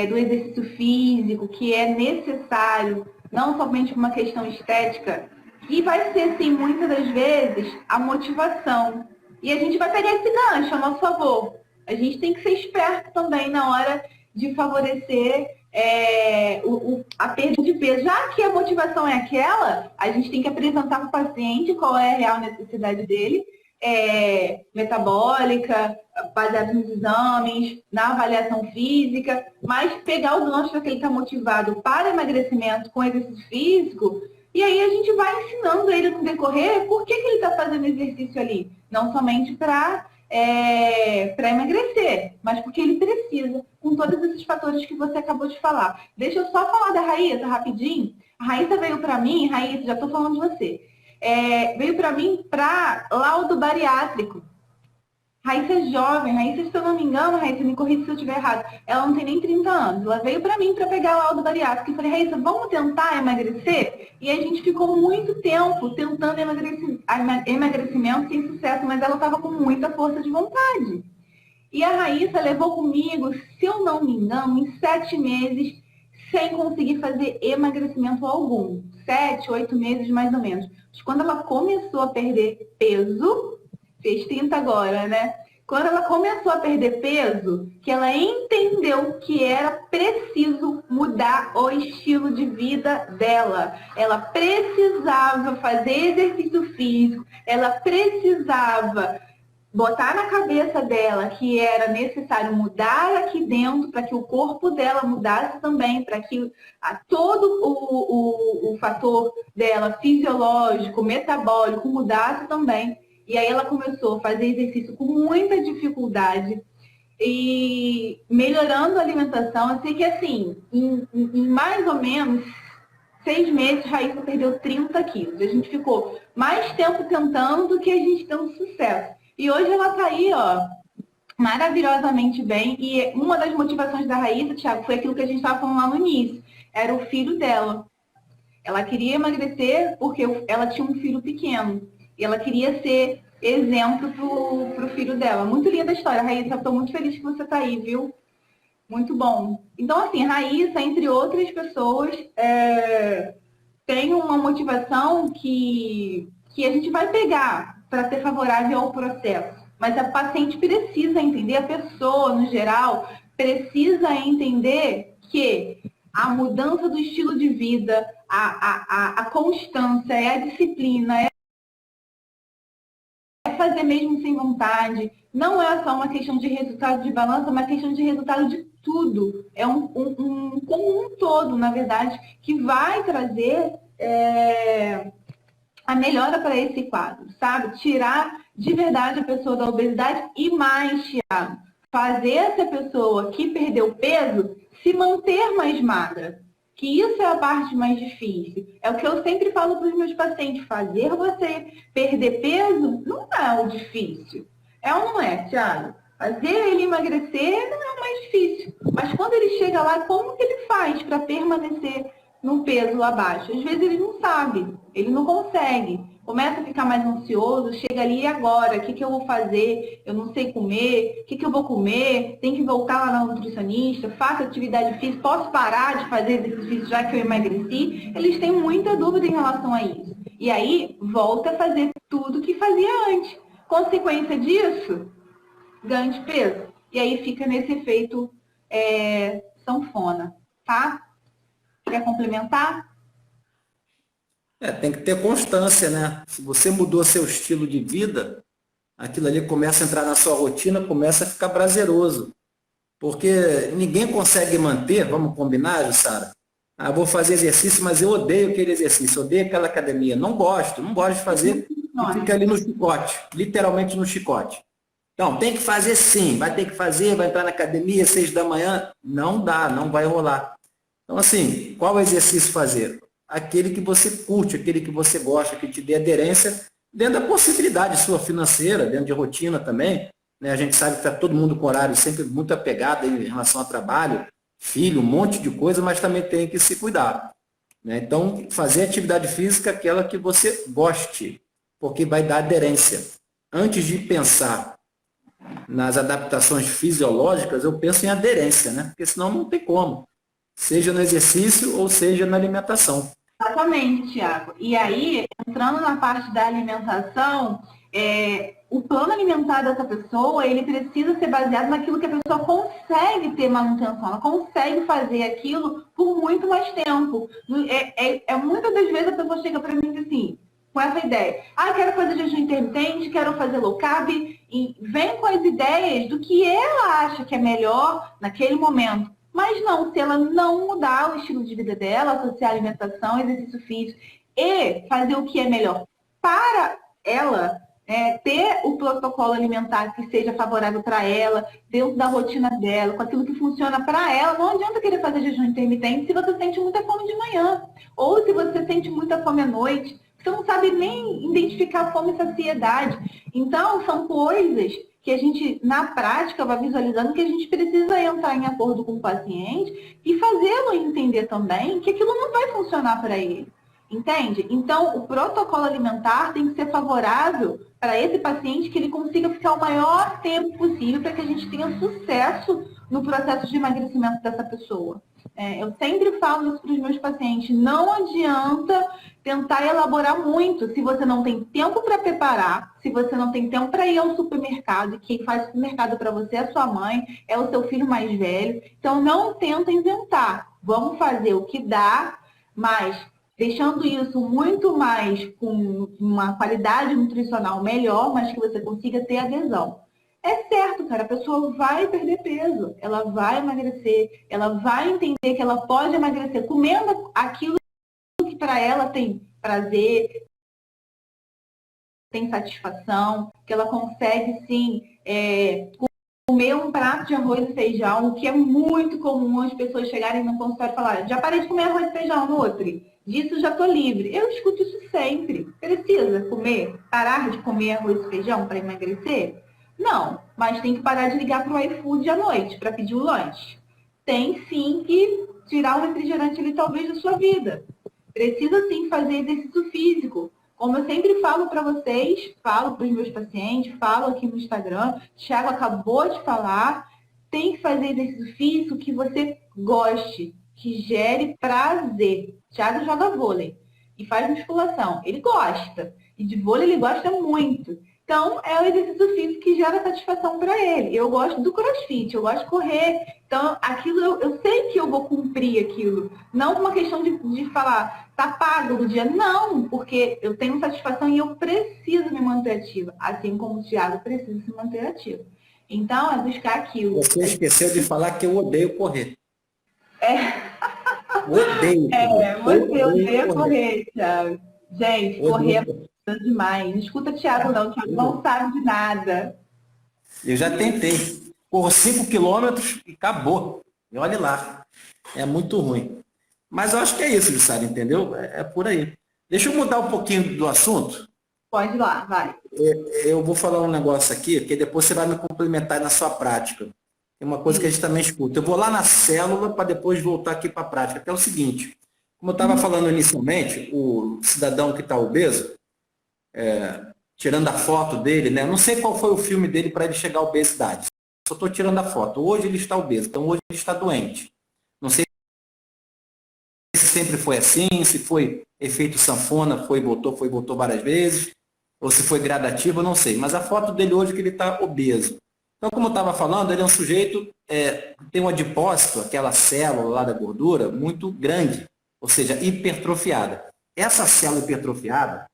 do exercício físico, que é necessário, não somente por uma questão estética, e vai ser, sim, muitas das vezes, a motivação. E a gente vai pegar esse gancho a nosso favor. A gente tem que ser esperto também na hora de favorecer a perda de peso. Já que a motivação é aquela, a gente tem que apresentar para o paciente qual é a real necessidade dele, metabólica, baseado nos exames, na avaliação física, mas pegar o gancho que ele está motivado para emagrecimento com exercício físico, e aí a gente vai ensinando ele no decorrer por que ele está fazendo exercício ali. Não somente para emagrecer, mas porque ele precisa, com todos esses fatores que você acabou de falar. Deixa eu só falar da Raíssa rapidinho. A Raíssa veio para mim, Raíssa, já estou falando de você. Veio para mim para laudo bariátrico. Raíssa é jovem, Raíssa, se eu não me engano, Raíssa, me corrija se eu estiver errado, ela não tem nem 30 anos. Ela veio para mim para pegar laudo bariátrico. E falei, Raíssa, vamos tentar emagrecer? E a gente ficou muito tempo tentando emagrecimento sem sucesso, mas ela estava com muita força de vontade. E a Raíssa levou comigo, se eu não me engano, em 7 meses, sem conseguir fazer emagrecimento algum. 7, 8 meses mais ou menos. Mas quando ela começou a perder peso, fez 30 agora, né? Quando ela começou a perder peso, que ela entendeu que era preciso mudar o estilo de vida dela. Ela precisava fazer exercício físico, ela precisava botar na cabeça dela que era necessário mudar aqui dentro para que o corpo dela mudasse também, para que todo o fator dela fisiológico, metabólico mudasse também. E aí ela começou a fazer exercício com muita dificuldade e melhorando a alimentação. Eu sei que assim, em mais ou menos 6 meses, Raíssa perdeu 30 quilos. A gente ficou mais tempo tentando do que a gente dando sucesso. E hoje ela está aí, ó, maravilhosamente bem. E uma das motivações da Raíssa, Thiago, foi aquilo que a gente estava falando lá no início. Era o filho dela. Ela queria emagrecer porque ela tinha um filho pequeno. E ela queria ser exemplo para o filho dela. Muito linda a história, Raíssa. Estou muito feliz que você está aí, viu? Muito bom. Então, assim, Raíssa, entre outras pessoas, tem uma motivação que a gente vai pegar para ser favorável ao processo. Mas a paciente precisa entender, a pessoa, no geral, precisa entender que a mudança do estilo de vida, a constância, a disciplina, fazer mesmo sem vontade, não é só uma questão de resultado de balança, é uma questão de resultado de tudo. É como um todo, na verdade, que vai trazer a melhora para esse quadro, sabe? Tirar de verdade a pessoa da obesidade e mais, Thiago, fazer essa pessoa que perdeu peso se manter mais magra. Que isso é a parte mais difícil. É o que eu sempre falo para os meus pacientes. Fazer você perder peso não é o difícil. É ou não é, Thiago? Fazer ele emagrecer não é o mais difícil. Mas quando ele chega lá, como que ele faz para permanecer no peso abaixo? Às vezes ele não sabe, ele não consegue. Começa a ficar mais ansioso, chega ali e agora, o que eu vou fazer? Eu não sei comer, o que eu vou comer? Tem que voltar lá na nutricionista, faço atividade física, posso parar de fazer exercício já que eu emagreci? Eles têm muita dúvida em relação a isso. E aí, volta a fazer tudo que fazia antes. Consequência disso, ganho de peso. E aí fica nesse efeito sanfona, tá? Quer complementar? Tem que ter constância, né? Se você mudou seu estilo de vida, aquilo ali começa a entrar na sua rotina, começa a ficar prazeroso. Porque ninguém consegue manter, vamos combinar, Jussara? Vou fazer exercício, mas eu odeio aquele exercício, odeio aquela academia. Não gosto de fazer e fica ali no chicote, literalmente no chicote. Então, tem que fazer sim, vai ter que fazer, vai entrar na academia às 6 da manhã. Não dá, não vai rolar. Então, assim, qual exercício fazer? Aquele que você curte, aquele que você gosta, que te dê aderência, dentro da possibilidade sua financeira, dentro de rotina também. né? A gente sabe que está todo mundo com horário sempre muito apegado em relação ao trabalho, filho, um monte de coisa, mas também tem que se cuidar, né? Então, fazer atividade física aquela que você goste, porque vai dar aderência. Antes de pensar nas adaptações fisiológicas, eu penso em aderência, né? Porque senão não tem como, seja no exercício ou seja na alimentação. Exatamente, Tiago. E aí, entrando na parte da alimentação, o plano alimentar dessa pessoa, ele precisa ser baseado naquilo que a pessoa consegue ter manutenção, ela consegue fazer aquilo por muito mais tempo. Muitas das vezes a pessoa chega para mim e diz assim, com essa ideia, quero fazer jejum intermitente, quero fazer low carb, e vem com as ideias do que ela acha que é melhor naquele momento. Mas não, se ela não mudar o estilo de vida dela, associar alimentação, exercício físico e fazer o que é melhor para ela, ter o protocolo alimentar que seja favorável para ela, dentro da rotina dela, com aquilo que funciona para ela, não adianta querer fazer jejum intermitente se você sente muita fome de manhã, ou se você sente muita fome à noite, você não sabe nem identificar fome e saciedade. Então, são coisas que a gente, na prática, vai visualizando que a gente precisa entrar em acordo com o paciente e fazê-lo entender também que aquilo não vai funcionar para ele. Entende? Então, o protocolo alimentar tem que ser favorável para esse paciente, que ele consiga ficar o maior tempo possível para que a gente tenha sucesso no processo de emagrecimento dessa pessoa. Eu sempre falo isso para os meus pacientes, não adianta tentar elaborar muito se você não tem tempo para preparar, se você não tem tempo para ir ao supermercado, e quem faz supermercado para você é a sua mãe, é o seu filho mais velho. Então, não tenta inventar. Vamos fazer o que dá, mas deixando isso muito mais com uma qualidade nutricional melhor, mas que você consiga ter adesão. É certo, cara, a pessoa vai perder peso, ela vai emagrecer, ela vai entender que ela pode emagrecer comendo aquilo que para ela tem prazer, tem satisfação, que ela consegue sim comer um prato de arroz e feijão, o que é muito comum as pessoas chegarem no consultório e falarem, já parei de comer arroz e feijão, Nutri, disso já estou livre. Eu escuto isso sempre. Precisa parar de comer arroz e feijão para emagrecer? Não, mas tem que parar de ligar para o iFood à noite para pedir o lanche. Tem sim que tirar o refrigerante ali talvez da sua vida. Precisa sim fazer exercício físico. Como eu sempre falo para vocês, falo para os meus pacientes, falo aqui no Instagram, Thiago acabou de falar, tem que fazer exercício físico que você goste, que gere prazer. Thiago joga vôlei e faz musculação, ele gosta. E de vôlei ele gosta muito. Então, é o exercício físico que gera satisfação para ele. Eu gosto do crossfit, eu gosto de correr. Então, aquilo eu sei que eu vou cumprir aquilo. Não uma questão de falar, tá pago do dia. Não, porque eu tenho satisfação e eu preciso me manter ativa. Assim como o Thiago precisa se manter ativo. Então, é buscar aquilo. Você esqueceu de falar que eu odeio correr. Odeio. Você odeia correr, Thiago. Gente, correr é demais. Não escuta Thiago, não. Thiago não sabe de nada. Eu já tentei. Corro 5 quilômetros e acabou. E olhe lá. É muito ruim. Mas eu acho que é isso, Jussara, entendeu? É por aí. Deixa eu mudar um pouquinho do assunto. Pode ir lá, vai. Eu vou falar um negócio aqui, que depois você vai me complementar na sua prática. É uma coisa que a gente também escuta. Eu vou lá na célula para depois voltar aqui para a prática. Que é o seguinte, como eu estava falando inicialmente, o cidadão que está obeso, tirando a foto dele, né? Não sei qual foi o filme dele para ele chegar à obesidade. Só estou tirando a foto. Hoje ele está obeso, então hoje ele está doente. Não sei se sempre foi assim, se foi efeito sanfona, foi e voltou várias vezes, ou se foi gradativo, eu não sei. Mas a foto dele hoje é que ele está obeso. Então, como eu estava falando, ele é um sujeito que tem um adipócito, aquela célula lá da gordura, muito grande, ou seja, hipertrofiada. Essa célula hipertrofiada,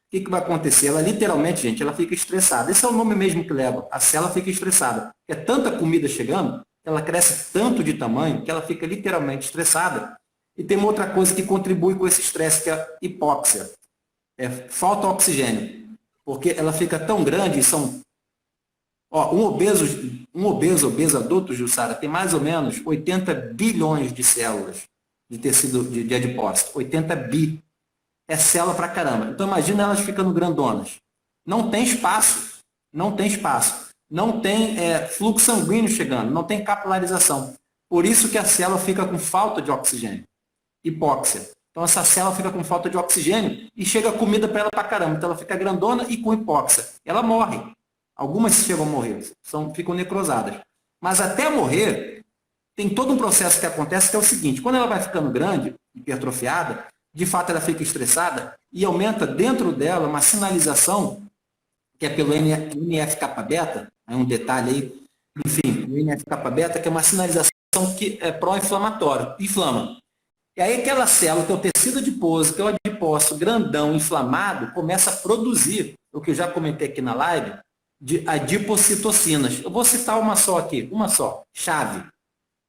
o que vai acontecer? Ela literalmente, gente, ela fica estressada. Esse é o nome mesmo que leva. A célula fica estressada. É tanta comida chegando, ela cresce tanto de tamanho, que ela fica literalmente estressada. E tem uma outra coisa que contribui com esse estresse, que é a hipóxia. Falta oxigênio. Porque ela fica tão grande, são... um obeso adulto, Jussara, tem mais ou menos 80 bilhões de células de tecido de adipócito. 80 bi. É célula pra caramba. Então imagina elas ficando grandonas. Não tem espaço. Não tem espaço. não tem fluxo sanguíneo chegando, não tem capilarização. Por isso que a célula fica com falta de oxigênio, hipóxia. Então essa célula fica com falta de oxigênio e chega comida para ela para caramba. Então ela fica grandona e com hipóxia. Ela morre. Algumas chegam a morrer, ficam necrosadas. Mas até morrer, tem todo um processo que acontece que é o seguinte: quando ela vai ficando grande, hipertrofiada, de fato ela fica estressada e aumenta dentro dela uma sinalização que é pelo NF-kappa-beta, é um detalhe aí, enfim, o NF-kappa-beta, que é uma sinalização que é pró-inflamatório, inflama. E aí aquela célula, que é o tecido adiposo, que é o adipócito grandão, inflamado, começa a produzir, o que eu já comentei aqui na live, de adipocitocinas. Eu vou citar uma só aqui, uma só, chave,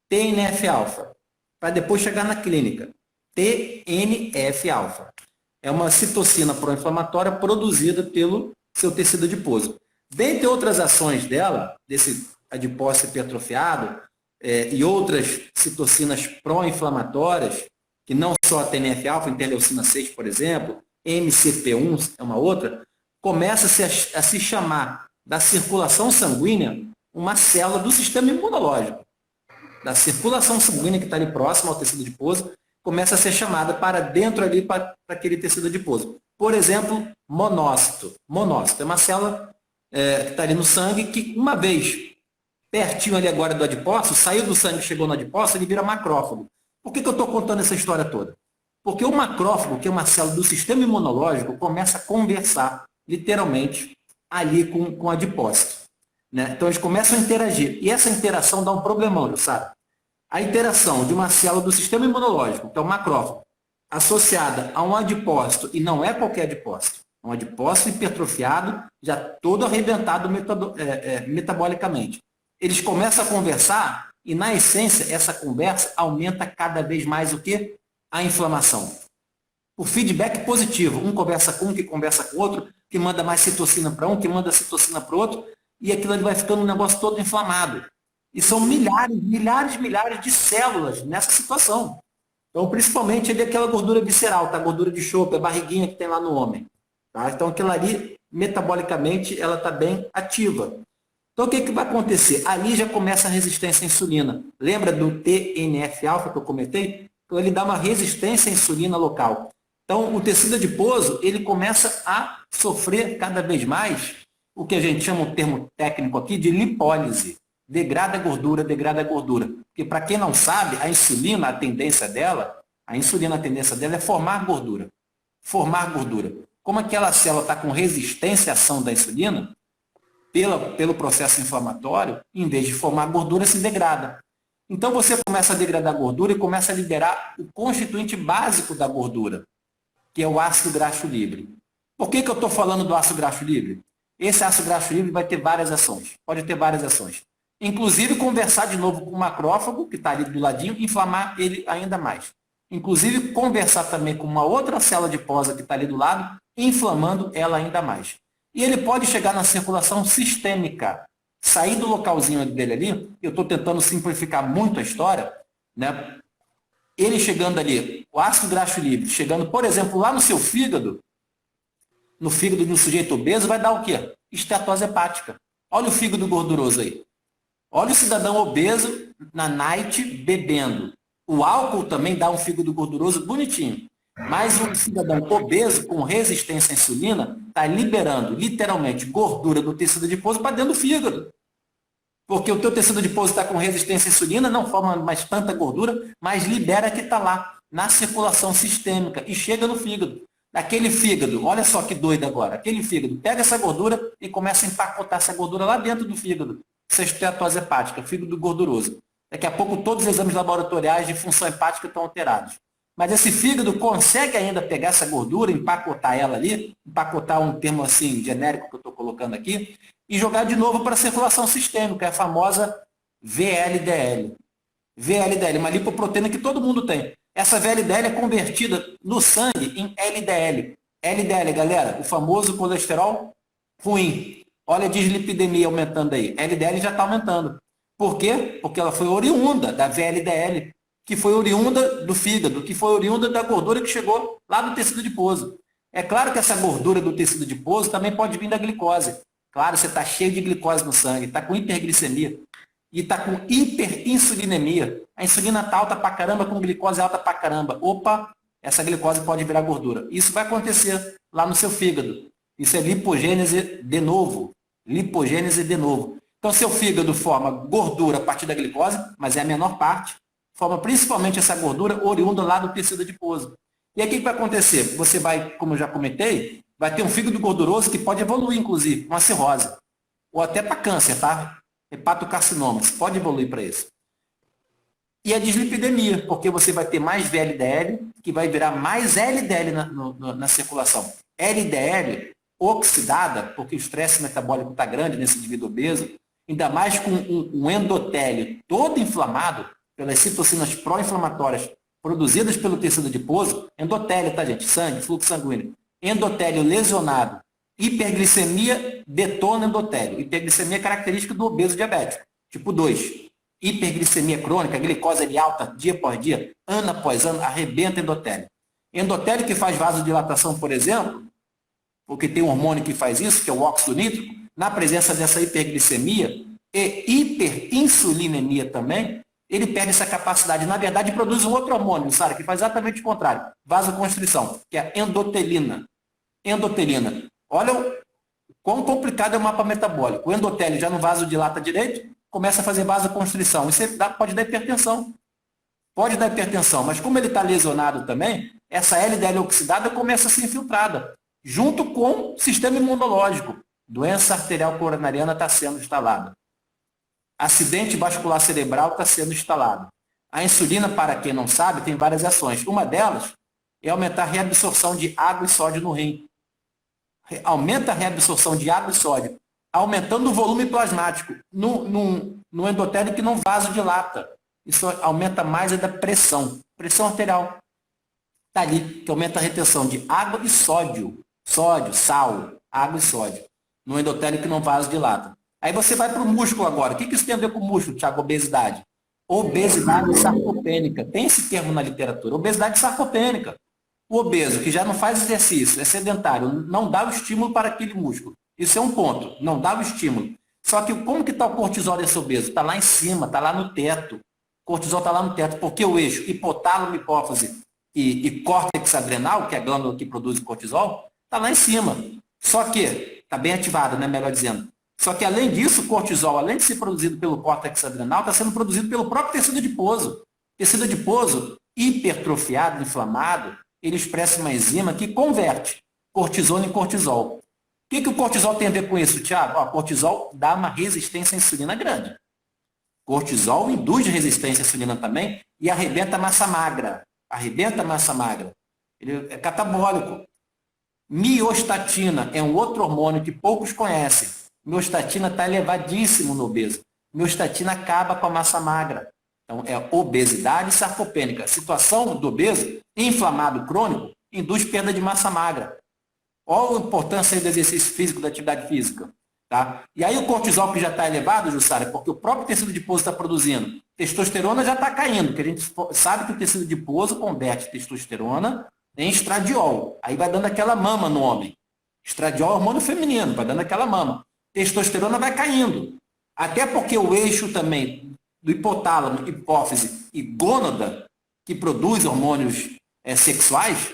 TNF-alfa, para depois chegar na clínica. TNF-alfa. É uma citocina pró-inflamatória produzida pelo seu tecido adiposo. Dentre outras ações dela, desse adipócito hipertrofiado, e outras citocinas pró-inflamatórias, que não só a TNF-alfa, interleucina 6, por exemplo, MCP1 é uma outra, começa a se chamar da circulação sanguínea uma célula do sistema imunológico. Da circulação sanguínea que está ali próxima ao tecido adiposo, começa a ser chamada para dentro ali, para aquele tecido adiposo. Por exemplo, monócito. Monócito é uma célula que está ali no sangue que, uma vez pertinho ali agora do adipócito, saiu do sangue e chegou no adipócito, ele vira macrófago. Por que eu estou contando essa história toda? Porque o macrófago, que é uma célula do sistema imunológico, começa a conversar, literalmente, ali com o adipócito. Né? Então, eles começam a interagir. E essa interação dá um problemão, sabe? A interação de uma célula do sistema imunológico, que é o macrófago, associada a um adipócito, e não é qualquer adipócito, é um adipócito hipertrofiado, já todo arrebentado metabolicamente. Eles começam a conversar e, na essência, essa conversa aumenta cada vez mais o quê? A inflamação. O feedback positivo. Um conversa com um, que conversa com o outro, que manda mais citocina para um, que manda citocina para o outro, e aquilo ali vai ficando um negócio todo inflamado. E são milhares de células nessa situação. Então, principalmente ali aquela gordura visceral, tá? Gordura de chope, a barriguinha que tem lá no homem. Tá? Então, aquilo ali, metabolicamente, ela está bem ativa. Então, o que vai acontecer? Ali já começa a resistência à insulina. Lembra do TNF-alfa que eu comentei? Então, ele dá uma resistência à insulina local. Então, o tecido adiposo, ele começa a sofrer cada vez mais o que a gente chama, um termo técnico aqui, de lipólise. Degrada a gordura, degrada a gordura. Porque, para quem não sabe, a insulina, a tendência dela é formar gordura. Formar gordura. Como aquela célula está com resistência à ação da insulina, pelo processo inflamatório, em vez de formar gordura, se degrada. Então, você começa a degradar a gordura e começa a liberar o constituinte básico da gordura, que é o ácido graxo livre. Por que eu estou falando do ácido graxo livre? Esse ácido graxo livre vai ter várias ações. Pode ter várias ações. Inclusive, conversar de novo com o macrófago, que está ali do ladinho, inflamar ele ainda mais. Inclusive, conversar também com uma outra célula adiposa que está ali do lado, inflamando ela ainda mais. E ele pode chegar na circulação sistêmica, sair do localzinho dele ali, eu estou tentando simplificar muito a história, né? Ele chegando ali, o ácido graxo livre, chegando, por exemplo, lá no seu fígado, no fígado de um sujeito obeso, vai dar o quê? Esteatose hepática. Olha o fígado gorduroso aí. Olha o cidadão obeso na night bebendo. O álcool também dá um fígado gorduroso bonitinho. Mas um cidadão obeso com resistência à insulina está liberando, literalmente, gordura do tecido adiposo para dentro do fígado. Porque o teu tecido adiposo está com resistência à insulina, não forma mais tanta gordura, mas libera que está lá, na circulação sistêmica, e chega no fígado. Aquele fígado, olha só que doido agora, aquele fígado pega essa gordura e começa a empacotar essa gordura lá dentro do fígado. Essa esteatose hepática, fígado gorduroso. Daqui a pouco todos os exames laboratoriais de função hepática estão alterados. Mas esse fígado consegue ainda pegar essa gordura, empacotar ela ali, empacotar um termo assim genérico que eu estou colocando aqui, e jogar de novo para a circulação sistêmica, a famosa VLDL. VLDL, uma lipoproteína que todo mundo tem. Essa VLDL é convertida no sangue em LDL. LDL, galera, o famoso colesterol ruim. Olha a dislipidemia aumentando aí. LDL já está aumentando. Por quê? Porque ela foi oriunda da VLDL, que foi oriunda do fígado, que foi oriunda da gordura que chegou lá do tecido adiposo. É claro que essa gordura do tecido adiposo também pode vir da glicose. Claro, você está cheio de glicose no sangue, está com hiperglicemia e está com hiperinsulinemia. A insulina está alta pra caramba, com glicose alta pra caramba. Opa, essa glicose pode virar gordura. Isso vai acontecer lá no seu fígado. Isso é lipogênese de novo. Lipogênese de novo. Então, seu fígado forma gordura a partir da glicose, mas é a menor parte. Forma principalmente essa gordura oriunda lá do tecido adiposo. E aí o que vai acontecer? Você vai, como eu já comentei, vai ter um fígado gorduroso que pode evoluir, inclusive, uma cirrose. Ou até para câncer, tá? Hepatocarcinoma. Você pode evoluir para isso. E a dislipidemia, porque você vai ter mais VLDL, que vai virar mais LDL na circulação. LDL oxidada, porque o estresse metabólico está grande nesse indivíduo obeso, ainda mais com um endotélio todo inflamado pelas citocinas pró-inflamatórias produzidas pelo tecido adiposo, endotélio, tá, gente? Sangue, fluxo sanguíneo. Endotélio lesionado. Hiperglicemia detona endotélio. Hiperglicemia é característica do obeso diabético, tipo 2. Hiperglicemia crônica, glicose ali alta, dia após dia, ano após ano, arrebenta endotélio. Endotélio que faz vasodilatação, por exemplo, porque tem um hormônio que faz isso, que é o óxido nítrico, na presença dessa hiperglicemia e hiperinsulinemia também, ele perde essa capacidade. Na verdade, produz um outro hormônio, Sara, que faz exatamente o contrário, vasoconstrição, que é a endotelina. Endotelina. Olha o quão complicado é o mapa metabólico. O endotélio já não vasodilata direito, começa a fazer vasoconstrição. Isso pode dar hipertensão. Pode dar hipertensão, mas como ele está lesionado também, essa LDL oxidada começa a ser infiltrada, junto com o sistema imunológico. Doença arterial coronariana está sendo instalada. Acidente vascular cerebral está sendo instalado. A insulina, para quem não sabe, tem várias ações. Uma delas é aumentar a reabsorção de água e sódio no rim. Aumenta a reabsorção de água e sódio, aumentando o volume plasmático no endotélio que não vasodilata. Isso aumenta mais a pressão. Pressão arterial. Está ali, que aumenta a retenção de água e sódio. Sódio, sal, água e sódio. No endotélio que não vasodilata. Aí você vai para o músculo agora. O que isso tem a ver com o músculo, Thiago? Obesidade. Obesidade sarcopênica. Tem esse termo na literatura. Obesidade sarcopênica. O obeso, que já não faz exercício, é sedentário, não dá o estímulo para aquele músculo. Isso é um ponto. Não dá o estímulo. Só que como que está o cortisol desse obeso? Está lá em cima, está lá no teto. O cortisol está lá no teto, porque o eixo hipotálamo, hipófise e córtex adrenal, que é a glândula que produz o cortisol, está lá em cima. Só que, está bem ativado, né, melhor dizendo. Só que, além disso, o cortisol, além de ser produzido pelo córtex adrenal, está sendo produzido pelo próprio tecido adiposo. Tecido adiposo hipertrofiado, inflamado, ele expressa uma enzima que converte cortisona em cortisol. O que o cortisol tem a ver com isso, Thiago? O cortisol dá uma resistência à insulina grande. Cortisol induz resistência à insulina também e arrebenta a massa magra. Arrebenta a massa magra. Ele é catabólico. Miostatina é um outro hormônio que poucos conhecem. Miostatina está elevadíssimo no obeso. Miostatina acaba com a massa magra. Então, é obesidade sarcopênica. Situação do obeso, inflamado crônico, induz perda de massa magra. Olha a importância do exercício físico, da atividade física. Tá? E aí o cortisol que já está elevado, Jussara, é porque o próprio tecido adiposo está produzindo. Testosterona já está caindo, porque a gente sabe que o tecido adiposo converte testosterona em estradiol. Aí vai dando aquela mama no homem. Estradiol é hormônio feminino, vai dando aquela mama. Testosterona vai caindo. Até porque o eixo também do hipotálamo, hipófise e gônada, que produz hormônios sexuais,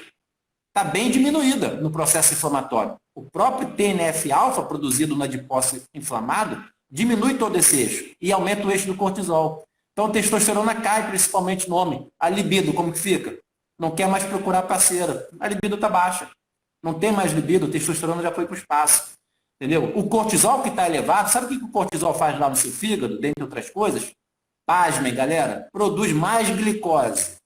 está bem diminuída no processo inflamatório. O próprio TNF-alfa produzido no adipócito inflamado diminui todo esse eixo e aumenta o eixo do cortisol. Então, a testosterona cai, principalmente no homem. A libido, como que fica? Não quer mais procurar parceira. A libido está baixa. Não tem mais libido, a testosterona já foi para o espaço. Entendeu? O cortisol que está elevado, sabe o que o cortisol faz lá no seu fígado, dentre outras coisas? Pasmem, galera, produz mais glicose.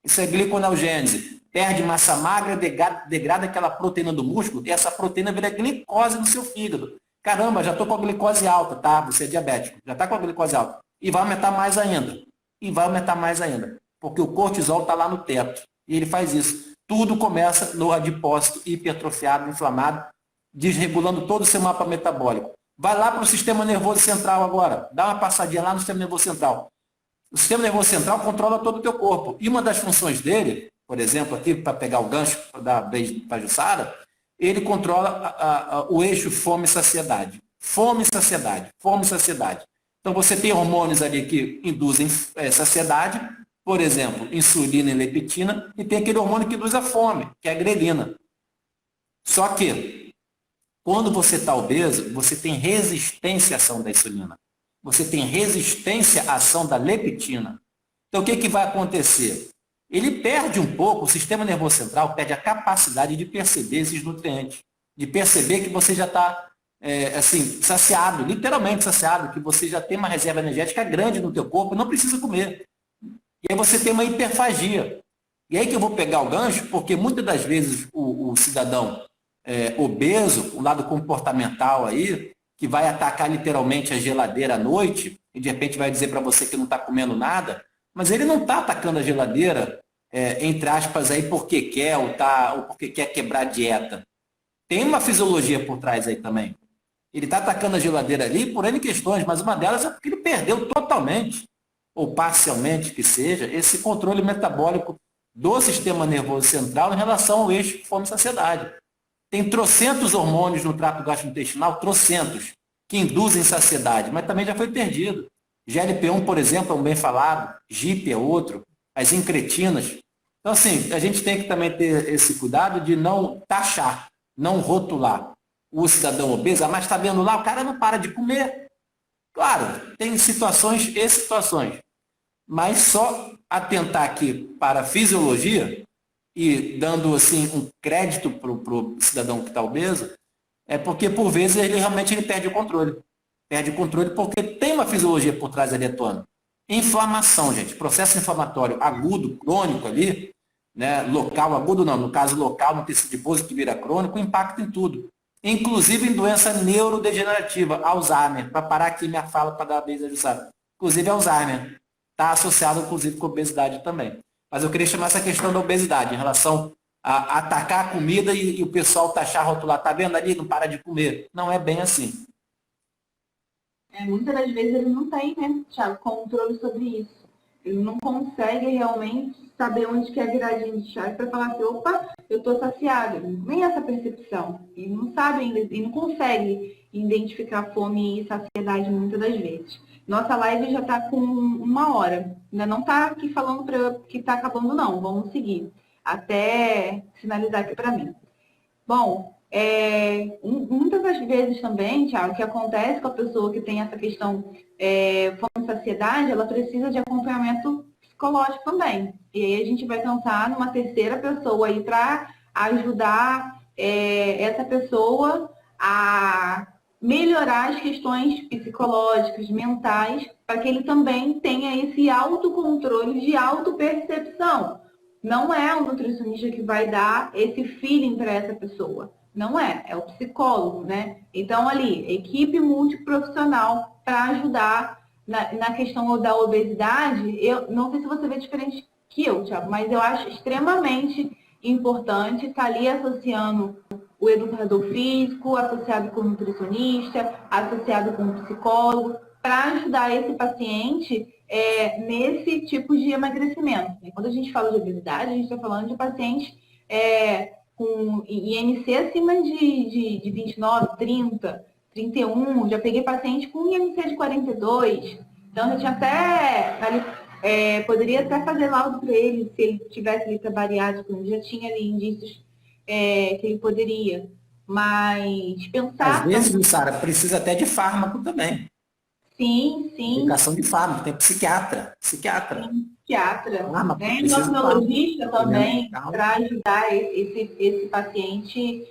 Isso é gliconeogênese. Perde massa magra, degrada aquela proteína do músculo e essa proteína vira glicose no seu fígado. Caramba, já estou com a glicose alta, tá? Você é diabético, já está com a glicose alta. E vai aumentar mais ainda. E vai aumentar mais ainda. Porque o cortisol está lá no teto. E ele faz isso. Tudo começa no adipócito hipertrofiado, inflamado, desregulando todo o seu mapa metabólico. Vai lá para o sistema nervoso central agora. Dá uma passadinha lá no sistema nervoso central. O sistema nervoso central controla todo o teu corpo. E uma das funções dele, por exemplo, aqui para pegar o gancho da vez para a Jussara, ele controla o eixo fome e saciedade. Fome e saciedade, fome e saciedade. Então, você tem hormônios ali que induzem saciedade, por exemplo, insulina e leptina, e tem aquele hormônio que induz a fome, que é a grelina. Só que, quando você está obeso, você tem resistência à ação da insulina. Você tem resistência à ação da leptina. Então, o que vai acontecer? Ele perde um pouco, o sistema nervoso central perde a capacidade de perceber esses nutrientes, de perceber que você já está assim, saciado, literalmente saciado, que você já tem uma reserva energética grande no teu corpo, não precisa comer. E aí você tem uma hiperfagia. E aí que eu vou pegar o gancho, porque muitas das vezes o cidadão obeso, o lado comportamental aí, que vai atacar literalmente a geladeira à noite, e de repente vai dizer para você que não está comendo nada, mas ele não está atacando a geladeira, entre aspas, aí porque quer ou porque quer quebrar a dieta. Tem uma fisiologia por trás aí também. Ele está atacando a geladeira ali por N questões, mas uma delas é porque ele perdeu totalmente, ou parcialmente que seja, esse controle metabólico do sistema nervoso central em relação ao eixo fome e saciedade. Tem trocentos hormônios no trato gastrointestinal, trocentos, que induzem saciedade, mas também já foi perdido. GLP-1, por exemplo, é um bem falado, GIP é outro, as incretinas. Então, assim, a gente tem que também ter esse cuidado de não taxar, não rotular o cidadão obeso, mas está vendo lá, o cara não para de comer. Claro, tem situações e situações, mas só atentar aqui para a fisiologia e dando assim um crédito para o cidadão que está obeso, é porque por vezes ele realmente perde o controle. Perde o controle porque tem uma fisiologia por trás ali atuando. Inflamação, gente, processo inflamatório agudo, crônico ali, né, local, agudo não, no caso local, no tecido adiposo que vira crônico, impacta em tudo. Inclusive em doença neurodegenerativa, Alzheimer, para parar aqui minha fala para dar a vez ajustada. Inclusive Alzheimer, está associado inclusive com obesidade também. Mas eu queria chamar essa questão da obesidade, em relação a atacar a comida e o pessoal taxar, rotular, está vendo ali, não para de comer. Não é bem assim. Muitas das vezes ele não tem, né, Thiago, controle sobre isso. Ele não consegue realmente saber onde que é a viradinha de chave para falar assim, opa, eu estou saciado. Ele não tem essa percepção. Ele não sabe ainda, ele não consegue identificar fome e saciedade muitas das vezes. Nossa live já está com 1 hora. Ainda não está aqui falando que está acabando, não. Vamos seguir. Até finalizar aqui para mim. Bom, muitas das vezes também, Thiago, o que acontece com a pessoa que tem essa questão fome e saciedade, ela precisa de acompanhamento psicológico também. E aí a gente vai pensar numa terceira pessoa aí para ajudar essa pessoa a melhorar as questões psicológicas, mentais, para que ele também tenha esse autocontrole de autopercepção. Não é o nutricionista que vai dar esse feeling para essa pessoa. Não é o psicólogo, né? Então, ali, equipe multiprofissional para ajudar na questão da obesidade. Eu não sei se você vê diferente que eu, Thiago, mas eu acho extremamente importante estar ali associando o educador físico, associado com o nutricionista, associado com o psicólogo, para ajudar esse paciente nesse tipo de emagrecimento. Quando a gente fala de obesidade, a gente está falando de pacientes com IMC acima de 29, 30, 31. Já peguei paciente com IMC de 42. Então, eu tinha até, poderia até fazer laudo para ele, se ele tivesse lista bariátrica, já tinha ali indícios que ele poderia. Mas pensar... Às vezes, Sara, precisa até de fármaco também. Sim. Indicação de fármaco, tem psiquiatra. Sim, psiquiatra. Endocrinologista também, para ajudar esse paciente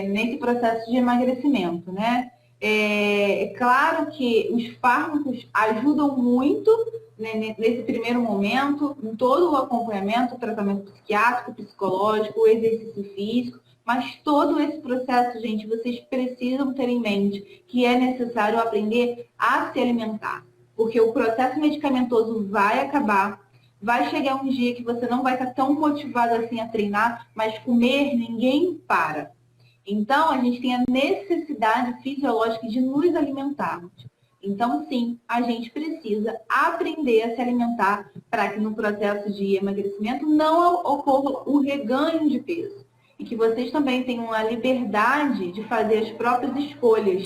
nesse processo de emagrecimento, né? É claro que os fármacos ajudam muito, né, nesse primeiro momento, em todo o acompanhamento, o tratamento psiquiátrico, psicológico, o exercício físico, mas todo esse processo, gente, vocês precisam ter em mente que é necessário aprender a se alimentar. Porque o processo medicamentoso vai acabar, vai chegar um dia que você não vai estar tão motivado assim a treinar, mas comer ninguém para. Então, a gente tem a necessidade fisiológica de nos alimentarmos. Então, sim, a gente precisa aprender a se alimentar para que no processo de emagrecimento não ocorra o reganho de peso. E que vocês também tenham a liberdade de fazer as próprias escolhas.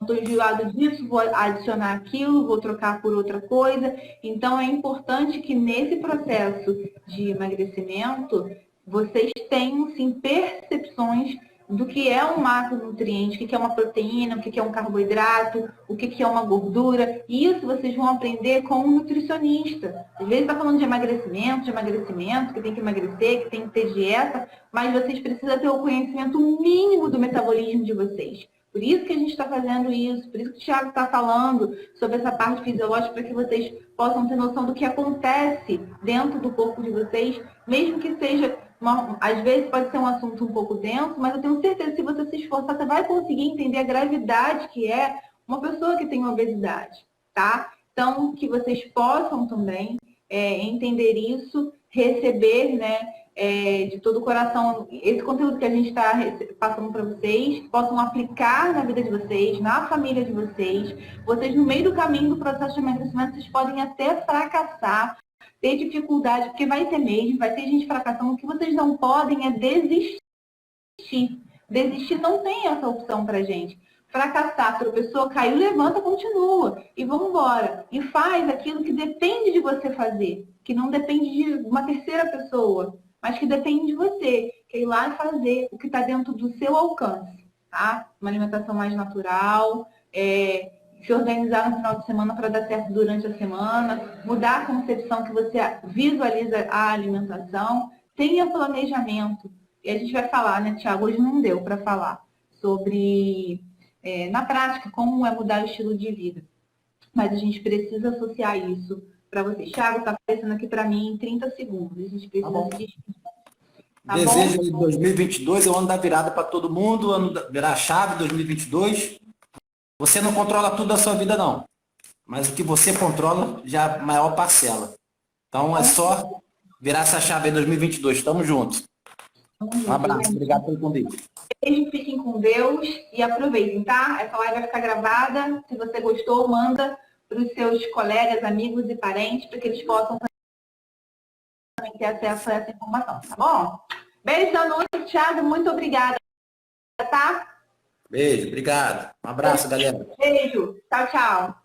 estou enjoado disso, vou adicionar aquilo, vou trocar por outra coisa. Então, é importante que nesse processo de emagrecimento, vocês tenham, sim, percepções do que é um macronutriente, o que é uma proteína, o que é um carboidrato, o que é uma gordura. E isso vocês vão aprender com um nutricionista. Às vezes está falando de emagrecimento, que tem que emagrecer, que tem que ter dieta, mas vocês precisam ter o conhecimento mínimo do metabolismo de vocês. Por isso que a gente está fazendo isso, por isso que o Thiago está falando sobre essa parte fisiológica, para que vocês possam ter noção do que acontece dentro do corpo de vocês, mesmo que seja, às vezes pode ser um assunto um pouco denso, mas eu tenho certeza que se você se esforçar, você vai conseguir entender a gravidade que é uma pessoa que tem obesidade, tá? Então, que vocês possam também entender isso, receber, né, de todo o coração esse conteúdo que a gente está passando para vocês, possam aplicar na vida de vocês, na família de vocês. Vocês, no meio do caminho do processo de emagrecimento, vocês podem até fracassar, ter dificuldade, porque vai ter mesmo, vai ter gente fracassando. O que vocês não podem é desistir. Desistir não tem essa opção para gente. Fracassar, tropeçou, caiu, levanta, continua. E vamos embora. E faz aquilo que depende de você fazer, que não depende de uma terceira pessoa, mas que depende de você, que é ir lá e fazer o que está dentro do seu alcance, tá? Uma alimentação mais natural, se organizar no final de semana para dar certo durante a semana, mudar a concepção que você visualiza a alimentação, tenha planejamento. E a gente vai falar, né, Thiago? Hoje não deu para falar sobre, na prática, como é mudar o estilo de vida. Mas a gente precisa associar isso para vocês. Thiago, está aparecendo aqui para mim em 30 segundos. A gente precisa Tá desejo de 2022, é o ano da virada para todo mundo, ano da virar a chave 2022. Você não controla tudo da sua vida, não. Mas o que você controla já é a maior parcela. Então é só virar essa chave em 2022. Tamo junto. Um abraço. Obrigado pelo convite. Beijo, fiquem com Deus e aproveitem, tá? Essa live vai ficar gravada. Se você gostou, manda para os seus colegas, amigos e parentes, para que eles possam também ter acesso a essa informação, tá bom? Beijo da noite, Thiago. Muito obrigada, tá? Beijo, obrigado. Um abraço, galera. Beijo. Tchau, tchau.